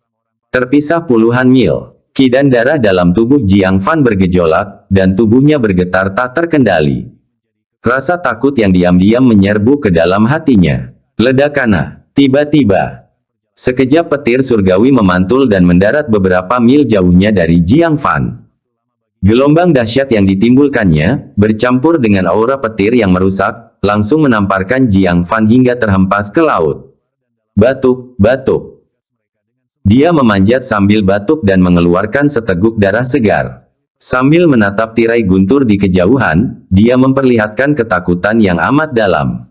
Terpisah puluhan mil. Ki dan darah dalam tubuh Jiang Fan bergejolak, dan tubuhnya bergetar tak terkendali. Rasa takut yang diam-diam menyerbu ke dalam hatinya. Ledakana. Tiba-tiba, sekejap petir surgawi memantul dan mendarat beberapa mil jauhnya dari Jiang Fan. Gelombang dahsyat yang ditimbulkannya, bercampur dengan aura petir yang merusak, langsung menamparkan Jiang Fan hingga terhempas ke laut. Batuk, batuk. Dia memanjat sambil batuk dan mengeluarkan seteguk darah segar. Sambil menatap tirai guntur di kejauhan, dia memperlihatkan ketakutan yang amat dalam.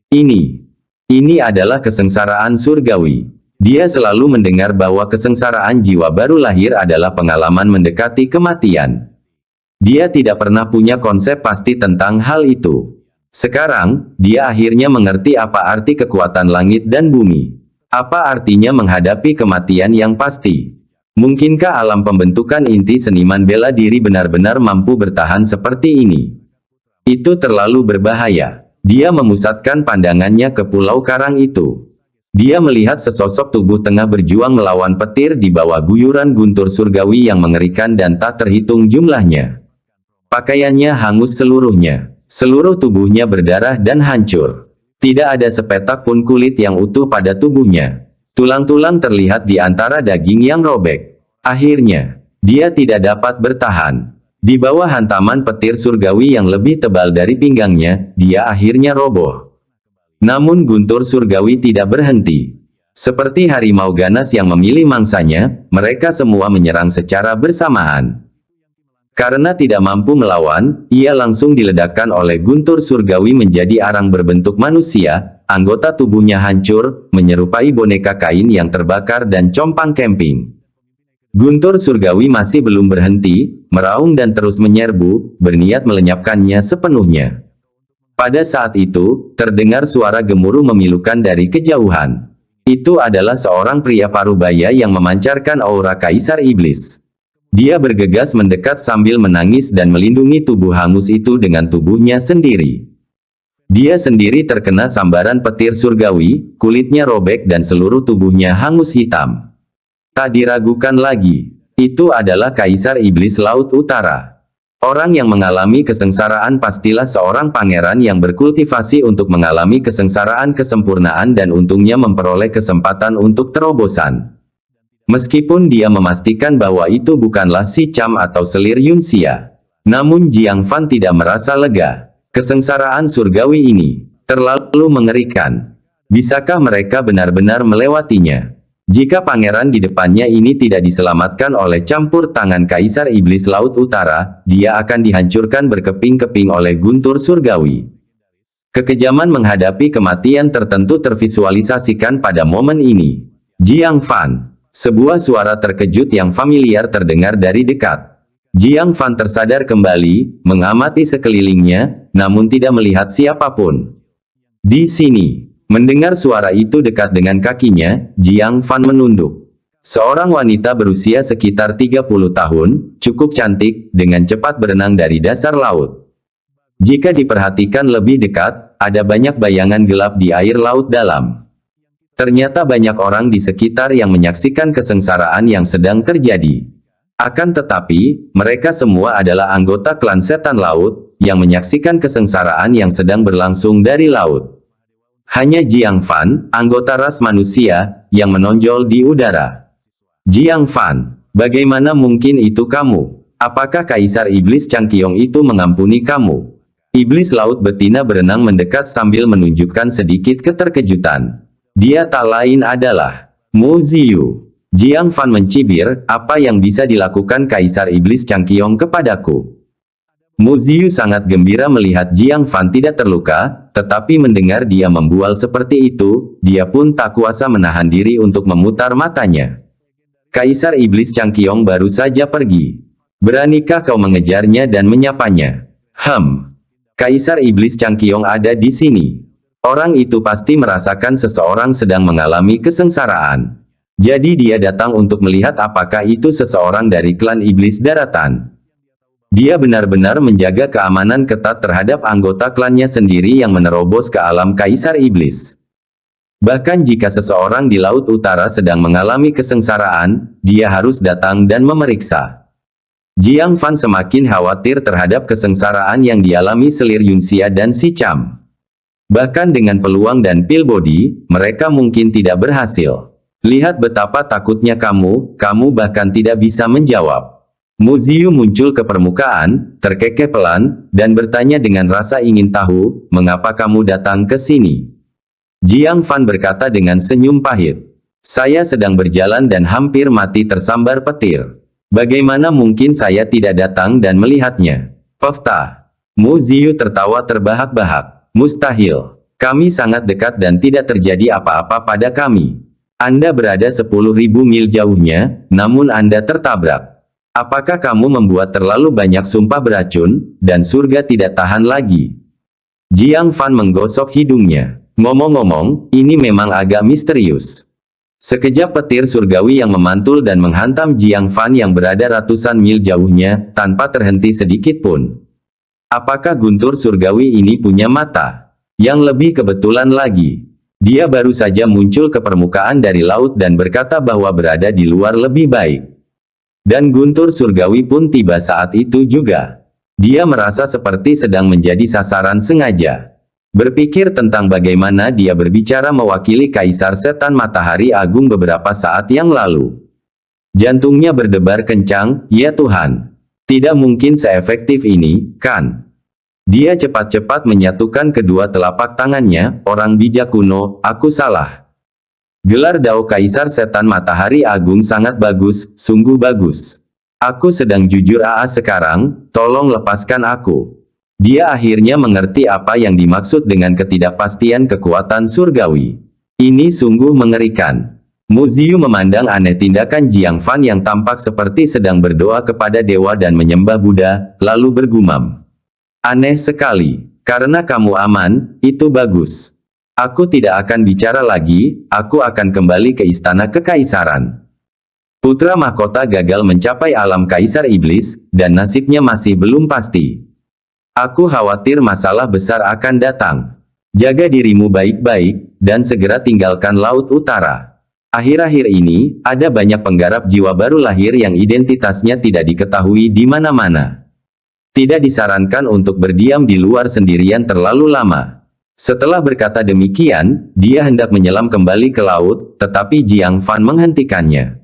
Ini adalah kesengsaraan surgawi. Dia selalu mendengar bahwa kesengsaraan jiwa baru lahir adalah pengalaman mendekati kematian. Dia tidak pernah punya konsep pasti tentang hal itu. Sekarang, dia akhirnya mengerti apa arti kekuatan langit dan bumi. Apa artinya menghadapi kematian yang pasti? Mungkinkah alam pembentukan inti seniman bela diri benar-benar mampu bertahan seperti ini? Itu terlalu berbahaya. Dia memusatkan pandangannya ke pulau karang itu. Dia melihat sesosok tubuh tengah berjuang melawan petir di bawah guyuran guntur surgawi yang mengerikan dan tak terhitung jumlahnya. Pakaiannya hangus seluruhnya. Seluruh tubuhnya berdarah dan hancur. Tidak ada sepetak pun kulit yang utuh pada tubuhnya. Tulang-tulang terlihat di antara daging yang robek. Akhirnya, dia tidak dapat bertahan. Di bawah hantaman petir surgawi yang lebih tebal dari pinggangnya, dia akhirnya roboh. Namun guntur surgawi tidak berhenti. Seperti harimau ganas yang memilih mangsanya, mereka semua menyerang secara bersamaan. Karena tidak mampu melawan, ia langsung diledakkan oleh guntur surgawi menjadi arang berbentuk manusia, anggota tubuhnya hancur, menyerupai boneka kain yang terbakar dan compang camping. Guntur surgawi masih belum berhenti, meraung dan terus menyerbu, berniat melenyapkannya sepenuhnya. Pada saat itu, terdengar suara gemuruh memilukan dari kejauhan. Itu adalah seorang pria parubaya yang memancarkan aura kaisar iblis. Dia bergegas mendekat sambil menangis dan melindungi tubuh hangus itu dengan tubuhnya sendiri. Dia sendiri terkena sambaran petir surgawi, kulitnya robek dan seluruh tubuhnya hangus hitam. Tak diragukan lagi, itu adalah Kaisar Iblis Laut Utara. Orang yang mengalami kesengsaraan pastilah seorang pangeran yang berkultivasi untuk mengalami kesengsaraan kesempurnaan dan untungnya memperoleh kesempatan untuk terobosan. Meskipun dia memastikan bahwa itu bukanlah si Cham atau selir Yunxia. Namun Jiang Fan tidak merasa lega. Kesengsaraan surgawi ini terlalu mengerikan. Bisakah mereka benar-benar melewatinya? Jika pangeran di depannya ini tidak diselamatkan oleh campur tangan Kaisar Iblis Laut Utara, dia akan dihancurkan berkeping-keping oleh guntur surgawi. Kekejaman menghadapi kematian tertentu tervisualisasikan pada momen ini. Jiang Fan. Sebuah suara terkejut yang familiar terdengar dari dekat. Jiang Fan tersadar kembali, mengamati sekelilingnya, namun tidak melihat siapapun. Di sini, mendengar suara itu dekat dengan kakinya, Jiang Fan menunduk. Seorang wanita berusia sekitar 30 tahun, cukup cantik, dengan cepat berenang dari dasar laut. Jika diperhatikan lebih dekat, ada banyak bayangan gelap di air laut dalam. Ternyata banyak orang di sekitar yang menyaksikan kesengsaraan yang sedang terjadi. Akan tetapi, mereka semua adalah anggota klan setan laut, yang menyaksikan kesengsaraan yang sedang berlangsung dari laut. Hanya Jiang Fan, anggota ras manusia, yang menonjol di udara. Jiang Fan, bagaimana mungkin itu kamu? Apakah Kaisar Iblis Changqiong itu mengampuni kamu? Iblis laut betina berenang mendekat sambil menunjukkan sedikit keterkejutan. Dia tak lain adalah Mu Ziyu. Jiang Fan mencibir, apa yang bisa dilakukan Kaisar Iblis Changqiong kepadaku? Mu Ziyu sangat gembira melihat Jiang Fan tidak terluka, tetapi mendengar dia membual seperti itu, dia pun tak kuasa menahan diri untuk memutar matanya. Kaisar Iblis Changqiong baru saja pergi. Beranikah kau mengejarnya dan menyapanya? Kaisar Iblis Changqiong ada di sini. Orang itu pasti merasakan seseorang sedang mengalami kesengsaraan. Jadi dia datang untuk melihat apakah itu seseorang dari klan Iblis Daratan. Dia benar-benar menjaga keamanan ketat terhadap anggota klannya sendiri yang menerobos ke alam Kaisar Iblis. Bahkan jika seseorang di Laut Utara sedang mengalami kesengsaraan, dia harus datang dan memeriksa. Jiang Fan semakin khawatir terhadap kesengsaraan yang dialami selir Yunxia dan si Cham. Bahkan dengan peluang dan pil body, mereka mungkin tidak berhasil. Lihat betapa takutnya kamu bahkan tidak bisa menjawab. Mu Ziyu muncul ke permukaan, terkekeh pelan, dan bertanya dengan rasa ingin tahu, mengapa kamu datang ke sini? Jiang Fan berkata dengan senyum pahit. Saya sedang berjalan dan hampir mati tersambar petir. Bagaimana mungkin saya tidak datang dan melihatnya? Pefta. Mu Ziyu tertawa terbahak-bahak. Mustahil. Kami sangat dekat dan tidak terjadi apa-apa pada kami. Anda berada 10.000 mil jauhnya, namun Anda tertabrak. Apakah kamu membuat terlalu banyak sumpah beracun, dan surga tidak tahan lagi? Jiang Fan menggosok hidungnya. Ngomong-ngomong, ini memang agak misterius. Sekejap petir surgawi yang memantul dan menghantam Jiang Fan yang berada ratusan mil jauhnya, tanpa terhenti sedikit pun. Apakah guntur surgawi ini punya mata? Yang lebih kebetulan lagi, dia baru saja muncul ke permukaan dari laut dan berkata bahwa berada di luar lebih baik. Dan guntur surgawi pun tiba saat itu juga. Dia merasa seperti sedang menjadi sasaran sengaja. Berpikir tentang bagaimana dia berbicara mewakili Kaisar Setan Matahari Agung beberapa saat yang lalu. Jantungnya berdebar kencang, ya Tuhan. Tidak mungkin seefektif ini, kan? Dia cepat-cepat menyatukan kedua telapak tangannya, orang bijak kuno, aku salah. Gelar Dao Kaisar Setan Matahari Agung sangat bagus, sungguh bagus. Aku sedang jujur sekarang, tolong lepaskan aku. Dia akhirnya mengerti apa yang dimaksud dengan ketidakpastian kekuatan surgawi. Ini sungguh mengerikan. Mu Ziyu memandang aneh tindakan Jiang Fan yang tampak seperti sedang berdoa kepada dewa dan menyembah Buddha, lalu bergumam. Aneh sekali. Karena kamu aman, itu bagus. Aku tidak akan bicara lagi, aku akan kembali ke istana kekaisaran. Putra mahkota gagal mencapai alam Kaisar Iblis, dan nasibnya masih belum pasti. Aku khawatir masalah besar akan datang. Jaga dirimu baik-baik, dan segera tinggalkan Laut Utara. Akhir-akhir ini, ada banyak penggarap jiwa baru lahir yang identitasnya tidak diketahui di mana-mana. Tidak disarankan untuk berdiam di luar sendirian terlalu lama. Setelah berkata demikian, dia hendak menyelam kembali ke laut, tetapi Jiang Fan menghentikannya.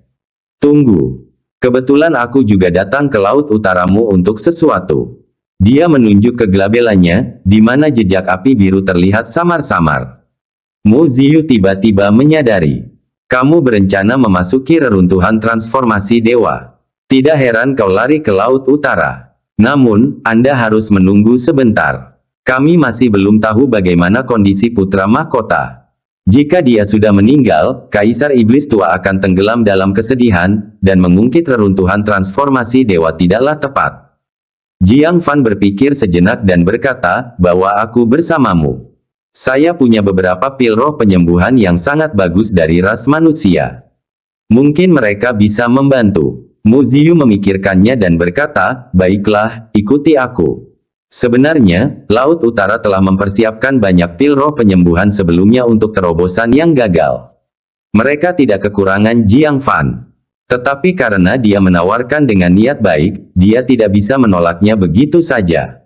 Tunggu. Kebetulan aku juga datang ke Laut Utaramu untuk sesuatu. Dia menunjuk ke gelabelannya, di mana jejak api biru terlihat samar-samar. Mu Ziyu tiba-tiba menyadari. Kamu berencana memasuki reruntuhan transformasi dewa. Tidak heran kau lari ke Laut Utara. Namun, Anda harus menunggu sebentar. Kami masih belum tahu bagaimana kondisi putra mahkota. Jika dia sudah meninggal, Kaisar Iblis tua akan tenggelam dalam kesedihan, dan mengungkit reruntuhan transformasi dewa tidaklah tepat. Jiang Fan berpikir sejenak dan berkata, bahwa aku bersamamu. Saya punya beberapa pil roh penyembuhan yang sangat bagus dari ras manusia. Mungkin mereka bisa membantu. Mu Ziyu memikirkannya dan berkata, baiklah, ikuti aku. Sebenarnya, Laut Utara telah mempersiapkan banyak pil roh penyembuhan sebelumnya untuk terobosan yang gagal. Mereka tidak kekurangan Jiang Fan. Tetapi karena dia menawarkan dengan niat baik, dia tidak bisa menolaknya begitu saja.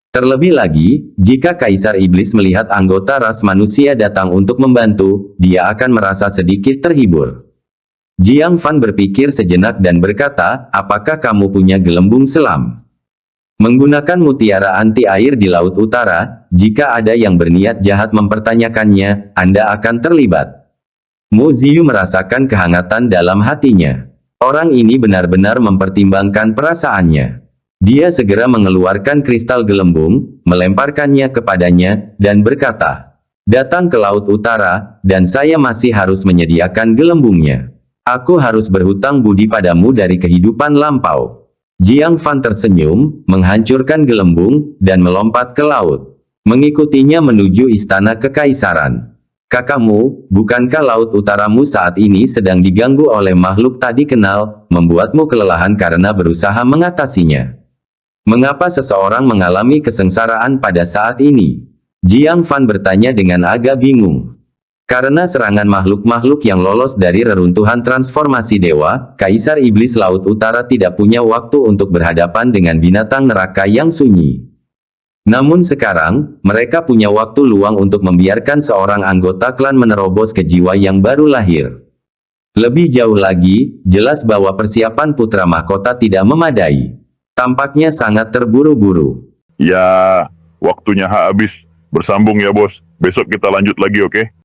Terlebih lagi, jika Kaisar Iblis melihat anggota ras manusia datang untuk membantu, dia akan merasa sedikit terhibur. Jiang Fan berpikir sejenak dan berkata, apakah kamu punya gelembung selam? Menggunakan mutiara anti air di Laut Utara, jika ada yang berniat jahat mempertanyakannya, Anda akan terlibat. Mu Ziyu merasakan kehangatan dalam hatinya. Orang ini benar-benar mempertimbangkan perasaannya. Dia segera mengeluarkan kristal gelembung, melemparkannya kepadanya, dan berkata, datang ke Laut Utara, dan saya masih harus menyediakan gelembungnya. Aku harus berhutang budi padamu dari kehidupan lampau. Jiang Fan tersenyum, menghancurkan gelembung, dan melompat ke laut. Mengikutinya menuju istana kekaisaran. Kakakmu, bukankah laut utaramu saat ini sedang diganggu oleh makhluk tak dikenal, membuatmu kelelahan karena berusaha mengatasinya? Mengapa seseorang mengalami kesengsaraan pada saat ini? Jiang Fan bertanya dengan agak bingung. Karena serangan makhluk-makhluk yang lolos dari reruntuhan transformasi dewa, Kaisar Iblis Laut Utara tidak punya waktu untuk berhadapan dengan binatang neraka yang sunyi. Namun sekarang, mereka punya waktu luang untuk membiarkan seorang anggota klan menerobos ke jiwa yang baru lahir. Lebih jauh lagi, jelas bahwa persiapan putra mahkota tidak memadai. Tampaknya sangat terburu-buru. Ya, waktunya habis. Bersambung ya bos. Besok kita lanjut lagi, oke?